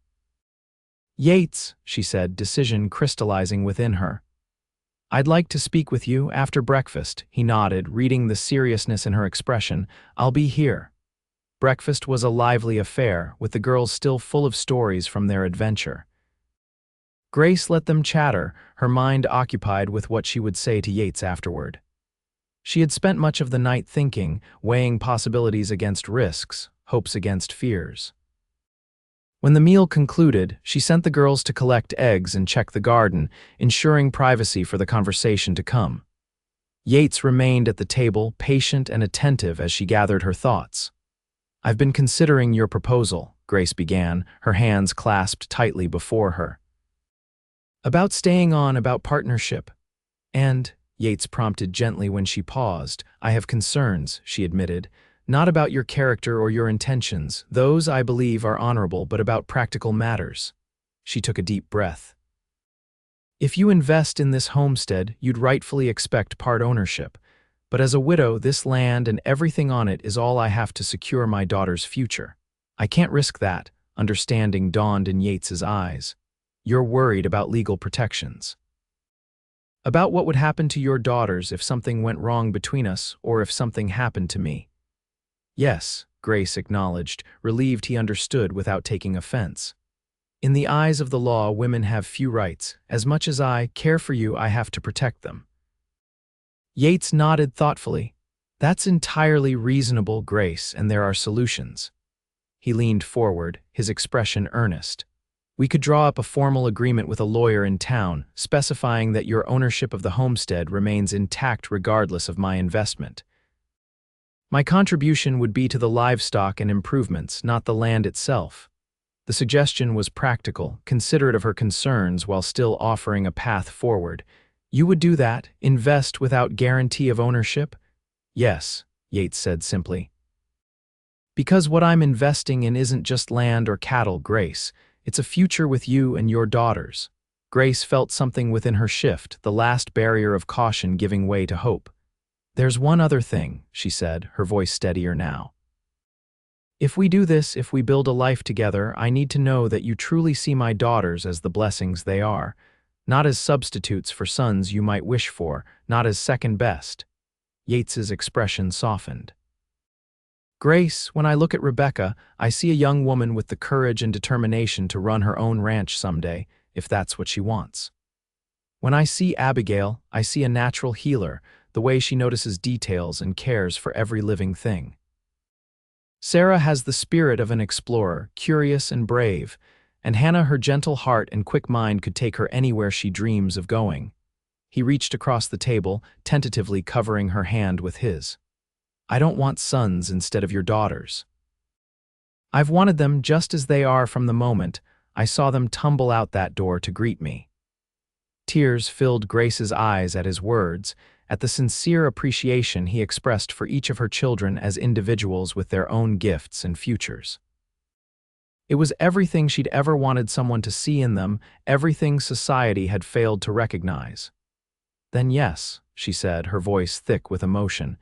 "Yates," she said, decision crystallizing within her. "I'd like to speak with you after breakfast." He nodded, reading the seriousness in her expression. "I'll be here." Breakfast was a lively affair, with the girls still full of stories from their adventure. Grace let them chatter, her mind occupied with what she would say to Yates afterward. She had spent much of the night thinking, weighing possibilities against risks, hopes against fears. When the meal concluded, she sent the girls to collect eggs and check the garden, ensuring privacy for the conversation to come. Yates remained at the table, patient and attentive as she gathered her thoughts. "I've been considering your proposal," Grace began, her hands clasped tightly before her. "About staying on, about partnership. And," Yates prompted gently when she paused, "I have concerns," she admitted. "Not about your character or your intentions. Those, I believe, are honorable, but about practical matters." She took a deep breath. "If you invest in this homestead, you'd rightfully expect part ownership. But as a widow, this land and everything on it is all I have to secure my daughter's future. I can't risk that," understanding dawned in Yates's eyes. "You're worried about legal protections. About what would happen to your daughters if something went wrong between us, or if something happened to me." "Yes," Grace acknowledged, relieved he understood without taking offense. "In the eyes of the law, women have few rights. As much as I care for you, I have to protect them." Yates nodded thoughtfully. "That's entirely reasonable, Grace, and there are solutions." He leaned forward, his expression earnest. "We could draw up a formal agreement with a lawyer in town, specifying that your ownership of the homestead remains intact regardless of my investment. My contribution would be to the livestock and improvements, not the land itself." The suggestion was practical, considerate of her concerns while still offering a path forward. "You would do that, invest without guarantee of ownership?" "Yes," Yates said simply. Because what I'm investing in isn't just land or cattle, Grace. It's a future with you and your daughters. Grace felt something within her shift, the last barrier of caution giving way to hope. There's one other thing, she said, her voice steadier now. If we do this, if we build a life together, I need to know that you truly see my daughters as the blessings they are, not as substitutes for sons you might wish for, not as second best. Yates's expression softened. Grace, when I look at Rebecca, I see a young woman with the courage and determination to run her own ranch someday, if that's what she wants. When I see Abigail, I see a natural healer, the way she notices details and cares for every living thing. Sarah has the spirit of an explorer, curious and brave, and Hannah, her gentle heart and quick mind, could take her anywhere she dreams of going. He reached across the table, tentatively covering her hand with his. I don't want sons instead of your daughters. I've wanted them just as they are from the moment I saw them tumble out that door to greet me. Tears filled Grace's eyes at his words, at the sincere appreciation he expressed for each of her children as individuals with their own gifts and futures. It was everything she'd ever wanted someone to see in them, everything society had failed to recognize. Then yes, she said, her voice thick with emotion.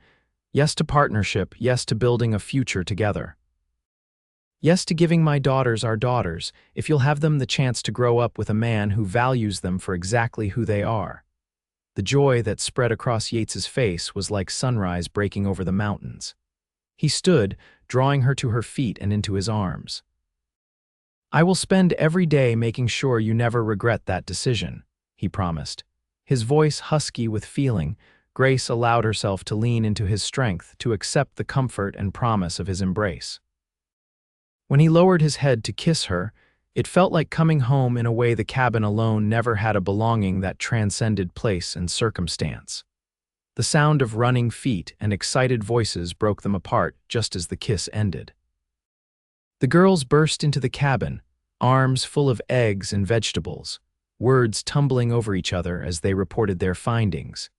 Yes to partnership, yes to building a future together. Yes to giving my daughters our daughters, if you'll have them the chance to grow up with a man who values them for exactly who they are. The joy that spread across Yates's face was like sunrise breaking over the mountains. He stood, drawing her to her feet and into his arms. I will spend every day making sure you never regret that decision, he promised. His voice husky with feeling, Grace allowed herself to lean into his strength, to accept the comfort and promise of his embrace. When he lowered his head to kiss her, it felt like coming home in a way the cabin alone never had, a belonging that transcended place and circumstance. The sound of running feet and excited voices broke them apart just as the kiss ended. The girls burst into the cabin, arms full of eggs and vegetables, words tumbling over each other as they reported their findings.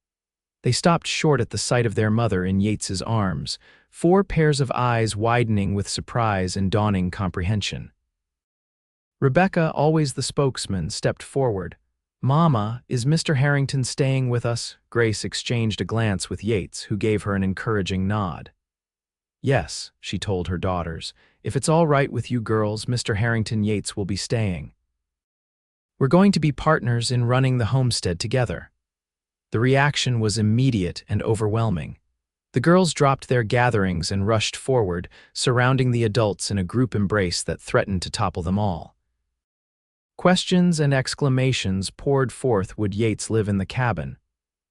They stopped short at the sight of their mother in Yates's arms, 4 pairs of eyes widening with surprise and dawning comprehension. Rebecca, always the spokesman, stepped forward. Mama, is Mr. Harrington staying with us? Grace exchanged a glance with Yates, who gave her an encouraging nod. Yes, she told her daughters. If it's all right with you girls, Mr. Harrington Yates will be staying. We're going to be partners in running the homestead together. The reaction was immediate and overwhelming. The girls dropped their gatherings and rushed forward, surrounding the adults in a group embrace that threatened to topple them all. Questions and exclamations poured forth. Would Yates live in the cabin?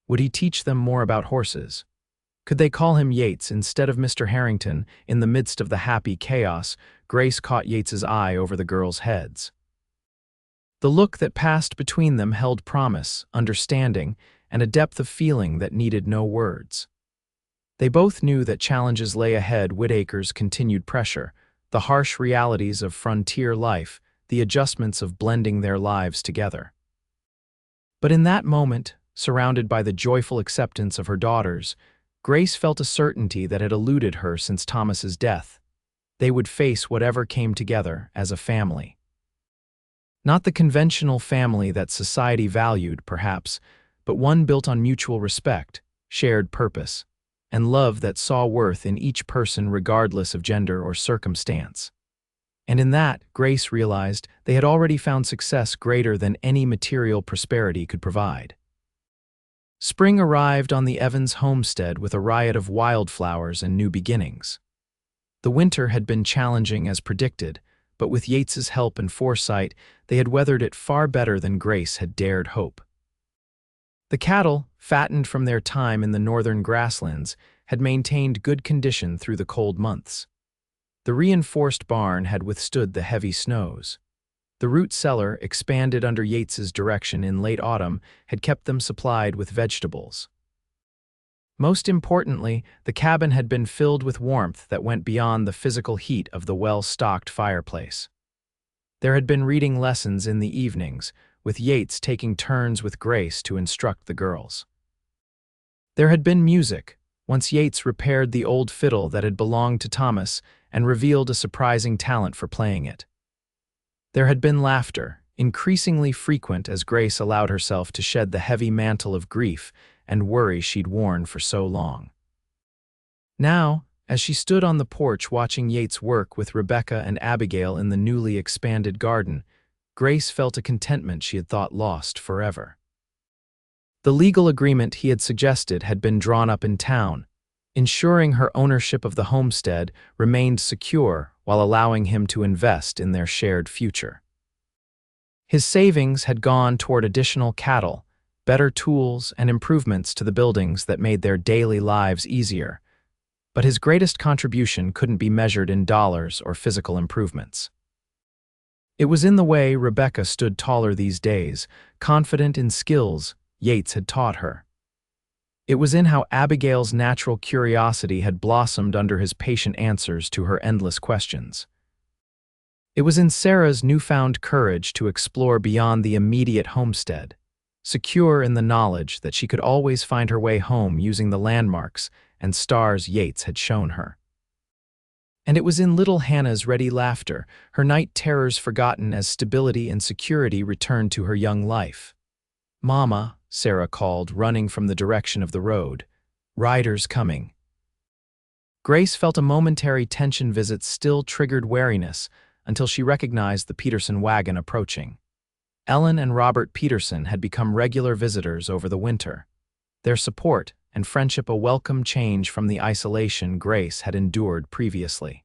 Would he teach them more about horses? Could they call him Yates instead of Mr. Harrington? In the midst of the happy chaos, Grace caught Yates's eye over the girls' heads. The look that passed between them held promise, understanding, and a depth of feeling that needed no words. They both knew that challenges lay ahead. Whitaker's continued pressure, the harsh realities of frontier life, the adjustments of blending their lives together. But in that moment, surrounded by the joyful acceptance of her daughters, Grace felt a certainty that had eluded her since Thomas's death. They would face whatever came together as a family. Not the conventional family that society valued, perhaps, but one built on mutual respect, shared purpose, and love that saw worth in each person regardless of gender or circumstance. And in that, Grace realized they had already found success greater than any material prosperity could provide. Spring arrived on the Evans homestead with a riot of wildflowers and new beginnings. The winter had been challenging as predicted, but with Yates's help and foresight, they had weathered it far better than Grace had dared hope. The cattle, fattened from their time in the northern grasslands, had maintained good condition through the cold months. The reinforced barn had withstood the heavy snows. The root cellar, expanded under Yates's direction in late autumn, had kept them supplied with vegetables. Most importantly, the cabin had been filled with warmth that went beyond the physical heat of the well-stocked fireplace. There had been reading lessons in the evenings, with Yates taking turns with Grace to instruct the girls. There had been music, once Yates repaired the old fiddle that had belonged to Thomas and revealed a surprising talent for playing it. There had been laughter, increasingly frequent as Grace allowed herself to shed the heavy mantle of grief and worry she'd worn for so long. Now, as she stood on the porch watching Yates work with Rebecca and Abigail in the newly expanded garden, Grace felt a contentment she had thought lost forever. The legal agreement he had suggested had been drawn up in town, ensuring her ownership of the homestead remained secure while allowing him to invest in their shared future. His savings had gone toward additional cattle, better tools, and improvements to the buildings that made their daily lives easier, but his greatest contribution couldn't be measured in dollars or physical improvements. It was in the way Rebecca stood taller these days, confident in skills Yates had taught her. It was in how Abigail's natural curiosity had blossomed under his patient answers to her endless questions. It was in Sarah's newfound courage to explore beyond the immediate homestead, secure in the knowledge that she could always find her way home using the landmarks and stars Yates had shown her. And it was in little Hannah's ready laughter, her night terrors forgotten as stability and security returned to her young life. "Mama," Sarah called, running from the direction of the road. "Riders coming." Grace felt a momentary tension visit still triggered wariness until she recognized the Peterson wagon approaching. Ellen and Robert Peterson had become regular visitors over the winter, their support and friendship a welcome change from the isolation Grace had endured previously.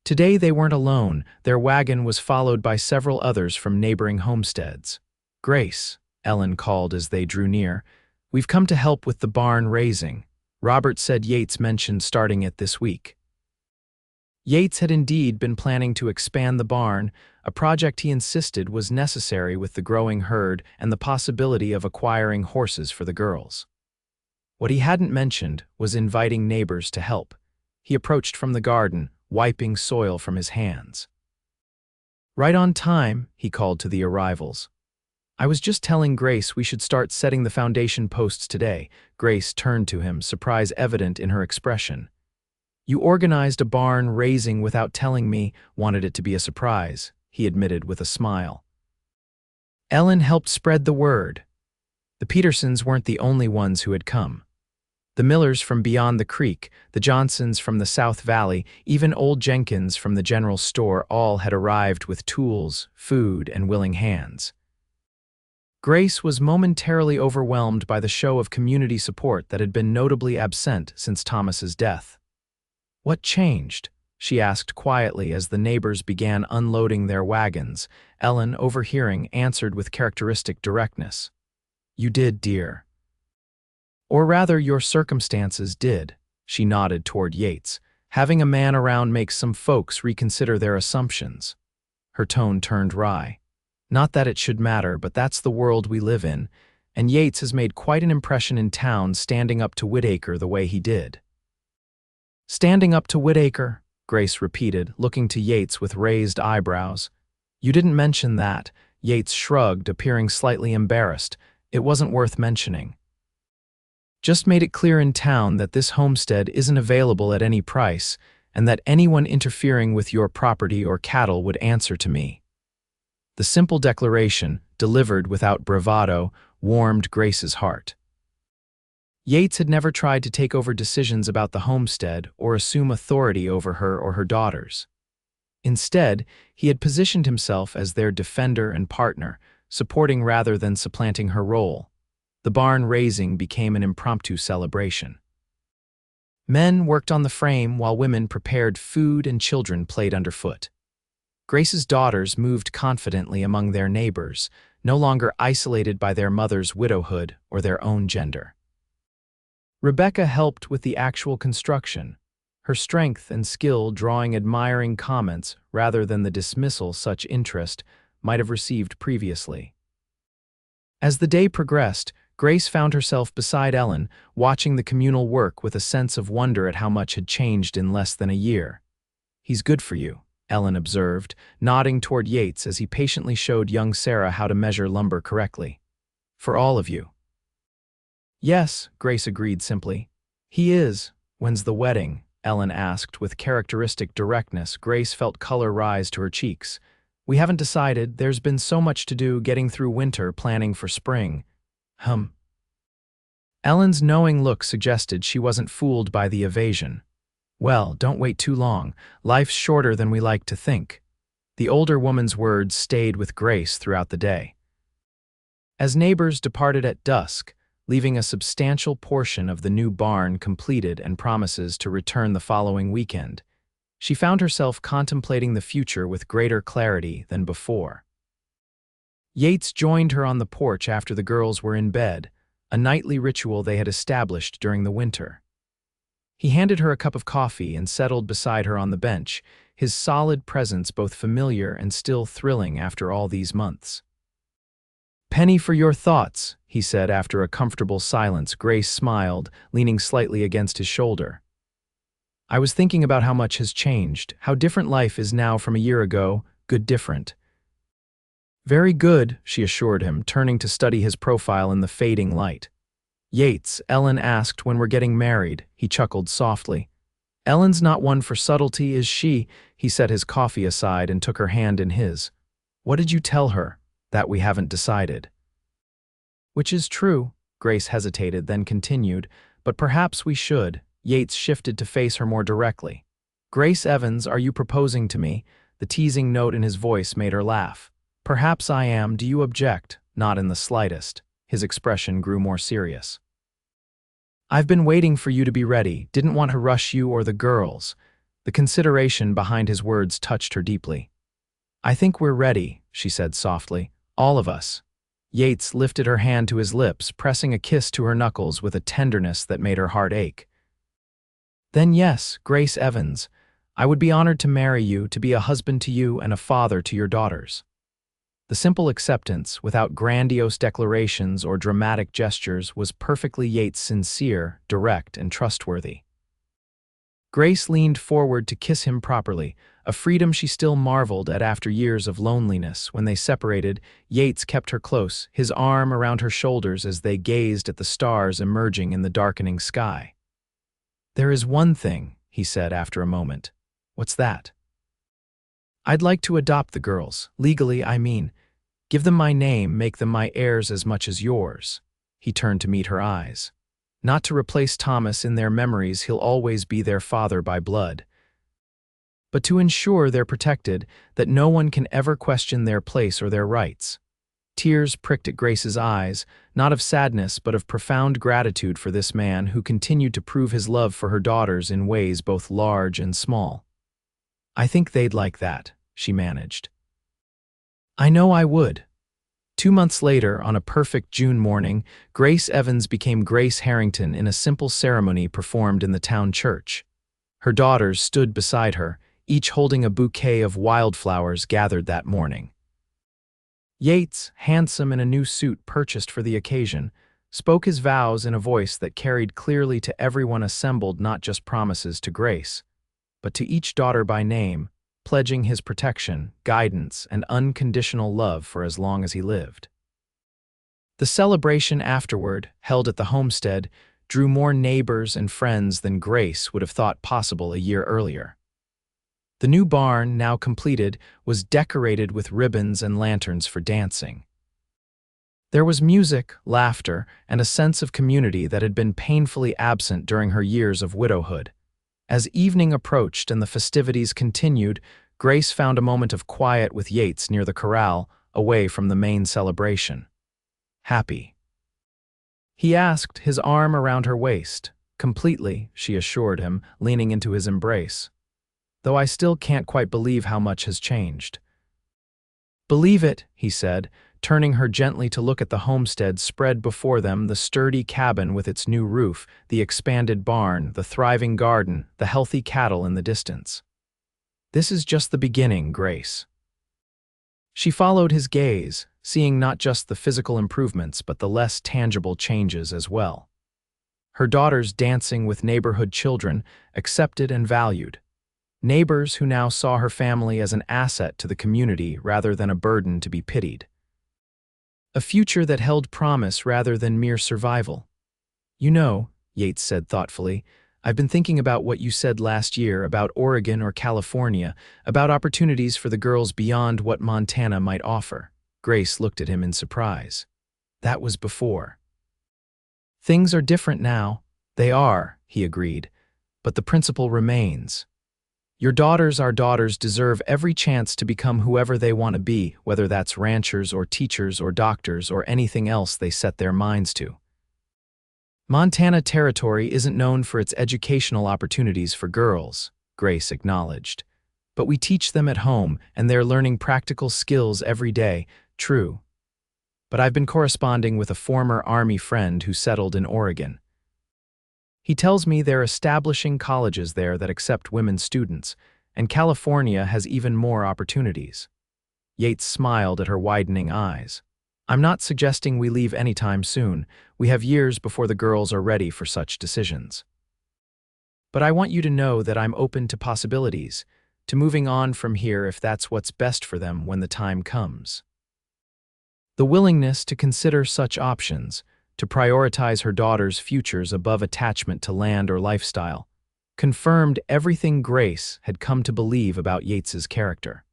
Today they weren't alone. Their wagon was followed by several others from neighboring homesteads. "Grace," Ellen called as they drew near, "we've come to help with the barn raising. Robert said Yates mentioned starting it this week." Yates had indeed been planning to expand the barn, a project he insisted was necessary with the growing herd and the possibility of acquiring horses for the girls. What he hadn't mentioned was inviting neighbors to help. He approached from the garden, wiping soil from his hands. "Right on time," he called to the arrivals. "I was just telling Grace we should start setting the foundation posts today." Grace turned to him, surprise evident in her expression. "You organized a barn raising without telling me, wanted it to be a surprise," he admitted with a smile. Ellen helped spread the word. The Petersons weren't the only ones who had come. The Millers from beyond the creek, the Johnsons from the South Valley, even old Jenkins from the general store all had arrived with tools, food, and willing hands. Grace was momentarily overwhelmed by the show of community support that had been notably absent since Thomas's death. "What changed?" she asked quietly as the neighbors began unloading their wagons. Ellen, overhearing, answered with characteristic directness. "You did, dear. Or rather, your circumstances did." She nodded toward Yates. "Having a man around makes some folks reconsider their assumptions." Her tone turned wry. "Not that it should matter, but that's the world we live in, and Yates has made quite an impression in town standing up to Whitaker the way he did." "Standing up to Whitaker," Grace repeated, looking to Yates with raised eyebrows. "You didn't mention that." Yates shrugged, appearing slightly embarrassed. "It wasn't worth mentioning. Just made it clear in town that this homestead isn't available at any price, and that anyone interfering with your property or cattle would answer to me." The simple declaration, delivered without bravado, warmed Grace's heart. Yates had never tried to take over decisions about the homestead or assume authority over her or her daughters. Instead, he had positioned himself as their defender and partner, supporting rather than supplanting her role. The barn raising became an impromptu celebration. Men worked on the frame while women prepared food and children played underfoot. Grace's daughters moved confidently among their neighbors, no longer isolated by their mother's widowhood or their own gender. Rebecca helped with the actual construction, her strength and skill drawing admiring comments rather than the dismissal such interest might have received previously. As the day progressed, Grace found herself beside Ellen, watching the communal work with a sense of wonder at how much had changed in less than a year. "He's good for you," Ellen observed, nodding toward Yates as he patiently showed young Sarah how to measure lumber correctly. "For all of you." "Yes," Grace agreed simply. He is. When's the wedding? Ellen asked with characteristic directness. Grace felt color rise to her cheeks. We haven't decided. There's been so much to do getting through winter, planning for spring. Hum. Ellen's knowing look suggested she wasn't fooled by the evasion. Well, don't wait too long. Life's shorter than we like to think. The older woman's words stayed with Grace throughout the day. As neighbors departed at dusk, leaving a substantial portion of the new barn completed and promises to return the following weekend, she found herself contemplating the future with greater clarity than before. Yates joined her on the porch after the girls were in bed, a nightly ritual they had established during the winter. He handed her a cup of coffee and settled beside her on the bench, his solid presence both familiar and still thrilling after all these months. "Penny for your thoughts," he said after a comfortable silence. Grace smiled, leaning slightly against his shoulder. "I was thinking about how much has changed, how different life is now from a year ago, good different." "Very good," she assured him, turning to study his profile in the fading light. "Yates," Ellen asked, "when we're getting married?" He chuckled softly. "Ellen's not one for subtlety, is she?" He set his coffee aside and took her hand in his. "What did you tell her?" "That we haven't decided." "Which is true," Grace hesitated, then continued, "but perhaps we should." Yates shifted to face her more directly. "Grace Evans, are you proposing to me?" The teasing note in his voice made her laugh. "Perhaps I am. Do you object?" "Not in the slightest." His expression grew more serious. "I've been waiting for you to be ready. Didn't want to rush you or the girls." The consideration behind his words touched her deeply. "I think we're ready," she said softly. "All of us." Yates lifted her hand to his lips, pressing a kiss to her knuckles with a tenderness that made her heart ache. "Then yes, Grace Evans, I would be honored to marry you, to be a husband to you and a father to your daughters." The simple acceptance, without grandiose declarations or dramatic gestures, was perfectly Yates, sincere, direct, and trustworthy. Grace leaned forward to kiss him properly, a freedom she still marveled at after years of loneliness. When they separated, Yates kept her close, his arm around her shoulders as they gazed at the stars emerging in the darkening sky. "There is one thing," he said after a moment. "What's that?" "I'd like to adopt the girls, legally, I mean. Give them my name, make them my heirs as much as yours." He turned to meet her eyes. "Not to replace Thomas in their memories, he'll always be their father by blood. But to ensure they're protected, that no one can ever question their place or their rights." Tears pricked at Grace's eyes, not of sadness but of profound gratitude for this man who continued to prove his love for her daughters in ways both large and small. "I think they'd like that," she managed. "I know I would." 2 months later, on a perfect June morning, Grace Evans became Grace Harrington in a simple ceremony performed in the town church. Her daughters stood beside her, each holding a bouquet of wildflowers gathered that morning. Yates, handsome in a new suit purchased for the occasion, spoke his vows in a voice that carried clearly to everyone assembled, not just promises to Grace, but to each daughter by name, pledging his protection, guidance, and unconditional love for as long as he lived. The celebration afterward, held at the homestead, drew more neighbors and friends than Grace would have thought possible a year earlier. The new barn, now completed, was decorated with ribbons and lanterns for dancing. There was music, laughter, and a sense of community that had been painfully absent during her years of widowhood. As evening approached and the festivities continued, Grace found a moment of quiet with Yates near the corral, away from the main celebration. "Happy?" he asked, his arm around her waist. "Completely," she assured him, leaning into his embrace. "Though I still can't quite believe how much has changed." "Believe it," he said, turning her gently to look at the homestead spread before them, the sturdy cabin with its new roof, the expanded barn, the thriving garden, the healthy cattle in the distance. "This is just the beginning, Grace." She followed his gaze, seeing not just the physical improvements but the less tangible changes as well. Her daughters dancing with neighborhood children, accepted and valued. Neighbors who now saw her family as an asset to the community rather than a burden to be pitied. A future that held promise rather than mere survival. "You know," Yates said thoughtfully. "I've been thinking about what you said last year about Oregon or California, about opportunities for the girls beyond what Montana might offer." Grace looked at him in surprise. "That was before." "Things are different now." "They are," he agreed, "but the principle remains. Your daughters, our daughters, deserve every chance to become whoever they want to be, whether that's ranchers or teachers or doctors or anything else they set their minds to." "Montana Territory isn't known for its educational opportunities for girls," Grace acknowledged. "But we teach them at home, and they're learning practical skills every day." "True. But I've been corresponding with a former Army friend who settled in Oregon. He tells me they're establishing colleges there that accept women students, and California has even more opportunities." Yates smiled at her widening eyes. "I'm not suggesting we leave anytime soon. We have years before the girls are ready for such decisions. But I want you to know that I'm open to possibilities, to moving on from here if that's what's best for them when the time comes." The willingness to consider such options, to prioritize her daughters' futures above attachment to land or lifestyle, confirmed everything Grace had come to believe about Yates's character.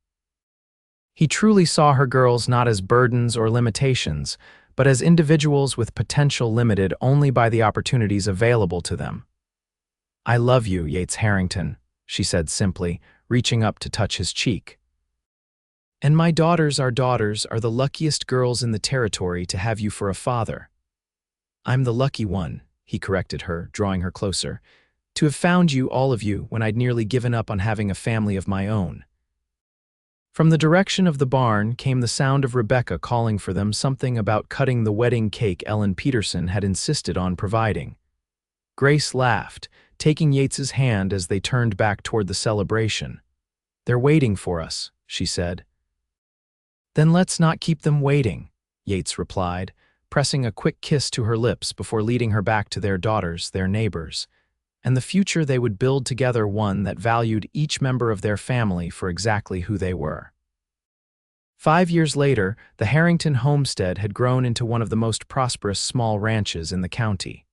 He truly saw her girls not as burdens or limitations, but as individuals with potential limited only by the opportunities available to them. "I love you, Yates Harrington," she said simply, reaching up to touch his cheek. "And my daughters, our daughters, are the luckiest girls in the territory to have you for a father." "I'm the lucky one," he corrected her, drawing her closer, "to have found you, all of you, when I'd nearly given up on having a family of my own." From the direction of the barn came the sound of Rebecca calling for them, something about cutting the wedding cake Ellen Peterson had insisted on providing. Grace laughed, taking Yates's hand as they turned back toward the celebration. "They're waiting for us," she said. "Then let's not keep them waiting," Yates replied, pressing a quick kiss to her lips before leading her back to their daughters, their neighbors, and the future they would build together, one that valued each member of their family for exactly who they were. 5 years later, the Harrington homestead had grown into one of the most prosperous small ranches in the county.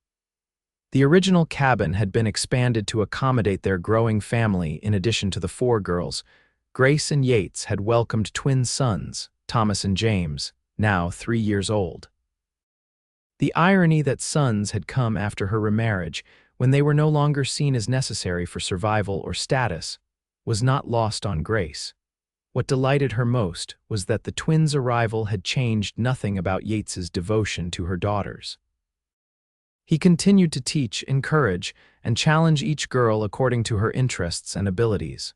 The original cabin had been expanded to accommodate their growing family. In addition to the 4 girls, Grace and Yates had welcomed twin sons, Thomas and James, now 3 years old. The irony that sons had come after her remarriage, when they were no longer seen as necessary for survival or status, was not lost on Grace. What delighted her most was that the twins' arrival had changed nothing about Yates's devotion to her daughters. He continued to teach, encourage, and challenge each girl according to her interests and abilities.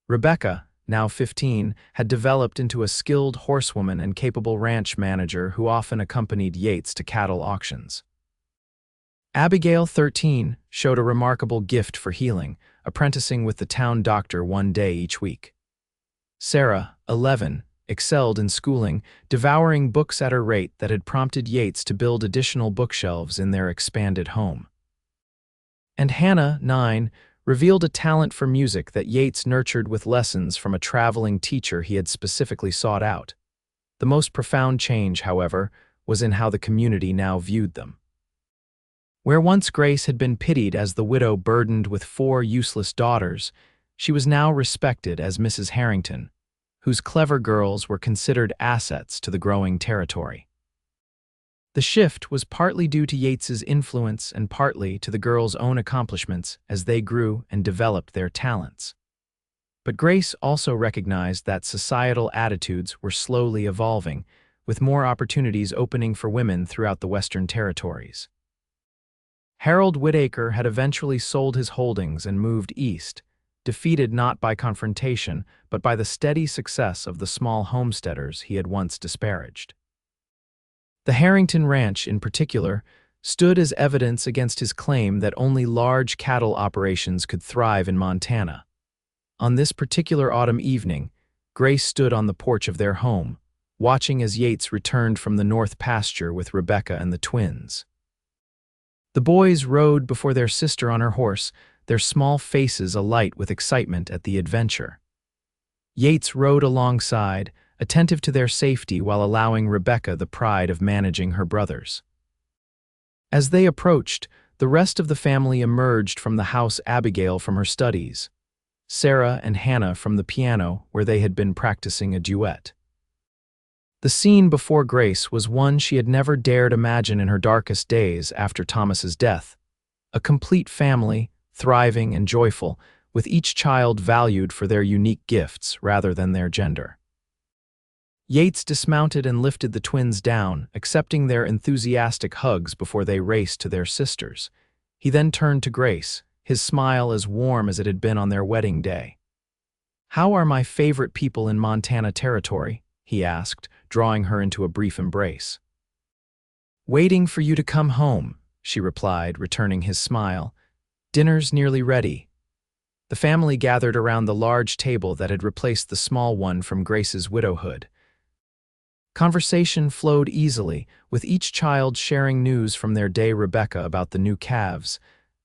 Rebecca, now 15, had developed into a skilled horsewoman and capable ranch manager who often accompanied Yates to cattle auctions. Abigail, 13, showed a remarkable gift for healing, apprenticing with the town doctor one day each week. Sarah, 11, excelled in schooling, devouring books at a rate that had prompted Yates to build additional bookshelves in their expanded home. And Hannah, 9, revealed a talent for music that Yates nurtured with lessons from a traveling teacher he had specifically sought out. The most profound change, however, was in how the community now viewed them. Where once Grace had been pitied as the widow burdened with 4 useless daughters, she was now respected as Mrs. Harrington, whose clever girls were considered assets to the growing territory. The shift was partly due to Yates's influence and partly to the girls' own accomplishments as they grew and developed their talents. But Grace also recognized that societal attitudes were slowly evolving, with more opportunities opening for women throughout the Western territories. Harold Whitaker had eventually sold his holdings and moved east, defeated not by confrontation, but by the steady success of the small homesteaders he had once disparaged. The Harrington Ranch, in particular, stood as evidence against his claim that only large cattle operations could thrive in Montana. On this particular autumn evening, Grace stood on the porch of their home, watching as Yates returned from the north pasture with Rebecca and the twins. The boys rode before their sister on her horse, their small faces alight with excitement at the adventure. Yates rode alongside, attentive to their safety while allowing Rebecca the pride of managing her brothers. As they approached, the rest of the family emerged from the house, Abigail from her studies, Sarah and Hannah from the piano where they had been practicing a duet. The scene before Grace was one she had never dared imagine in her darkest days after Thomas's death. A complete family, thriving and joyful, with each child valued for their unique gifts rather than their gender. Yates dismounted and lifted the twins down, accepting their enthusiastic hugs before they raced to their sisters. He then turned to Grace, his smile as warm as it had been on their wedding day. "How are my favorite people in Montana Territory?" he asked, drawing her into a brief embrace. "Waiting for you to come home," she replied, returning his smile. "Dinner's nearly ready." The family gathered around the large table that had replaced the small one from Grace's widowhood. Conversation flowed easily, with each child sharing news from their day: Rebecca about the new calves,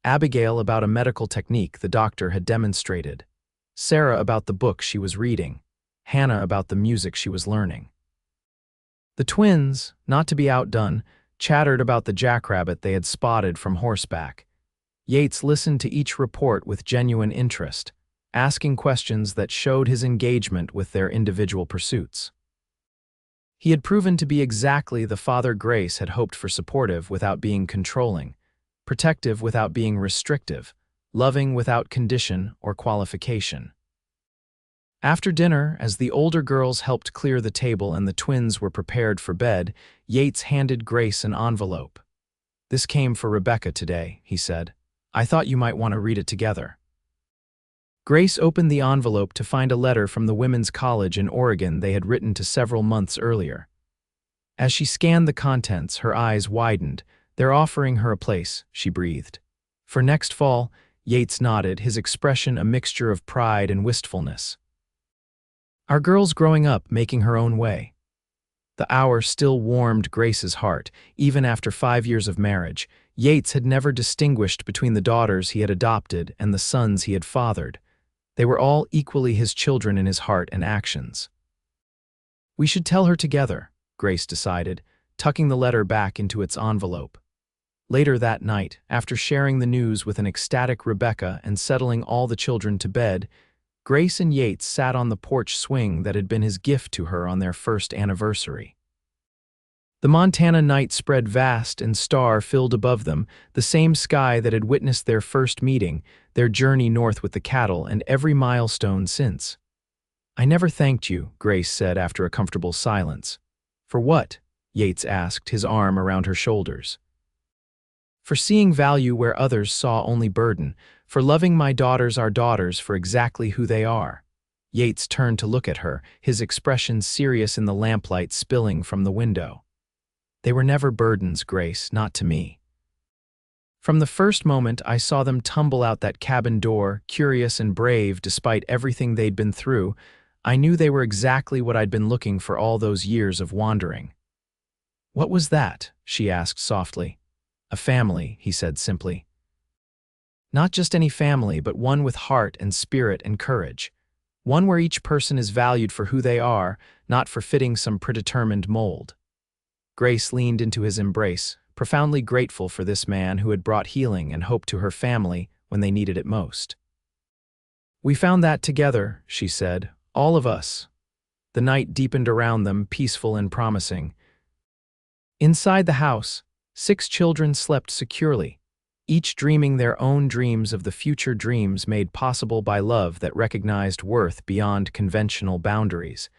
Abigail about a medical technique the doctor had demonstrated, Sarah about the book she was reading, Hannah about the music she was learning. The twins, not to be outdone, chattered about the jackrabbit they had spotted from horseback. Yates listened to each report with genuine interest, asking questions that showed his engagement with their individual pursuits. He had proven to be exactly the father Grace had hoped for: supportive without being controlling, protective without being restrictive, loving without condition or qualification. After dinner, as the older girls helped clear the table and the twins were prepared for bed, Yates handed Grace an envelope. "This came for Rebecca today," he said. "I thought you might want to read it together." Grace opened the envelope to find a letter from the women's college in Oregon they had written to several months earlier. As she scanned the contents, her eyes widened. "They're offering her a place," she breathed. "For next fall," Yates nodded, his expression a mixture of pride and wistfulness. "Our girl's growing up, making her own way." The hour still warmed Grace's heart, even after 5 years of marriage. Yates had never distinguished between the daughters he had adopted and the sons he had fathered. They were all equally his children in his heart and actions. "We should tell her together," Grace decided, tucking the letter back into its envelope. Later that night, after sharing the news with an ecstatic Rebecca and settling all the children to bed, Grace and Yates sat on the porch swing that had been his gift to her on their first anniversary. The Montana night spread vast and star-filled above them, the same sky that had witnessed their first meeting, their journey north with the cattle, and every milestone since. "I never thanked you," Grace said after a comfortable silence. "For what?" Yates asked, his arm around her shoulders. "For seeing value where others saw only burden, for loving my daughters, our daughters, for exactly who they are." Yates turned to look at her, his expression serious in the lamplight spilling from the window. "They were never burdens, Grace, not to me. From the first moment I saw them tumble out that cabin door, curious and brave despite everything they'd been through, I knew they were exactly what I'd been looking for all those years of wandering." "What was that?" she asked softly. "A family," he said simply. "Not just any family, but one with heart and spirit and courage. One where each person is valued for who they are, not for fitting some predetermined mold." Grace leaned into his embrace, profoundly grateful for this man who had brought healing and hope to her family when they needed it most. "We found that together," she said, "all of us." The night deepened around them, peaceful and promising. Inside the house, 6 children slept securely, each dreaming their own dreams of the future, dreams made possible by love that recognized worth beyond conventional boundaries,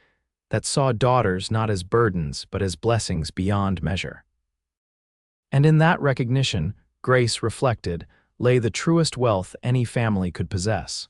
that saw daughters not as burdens but as blessings beyond measure. And in that recognition, Grace reflected, lay the truest wealth any family could possess.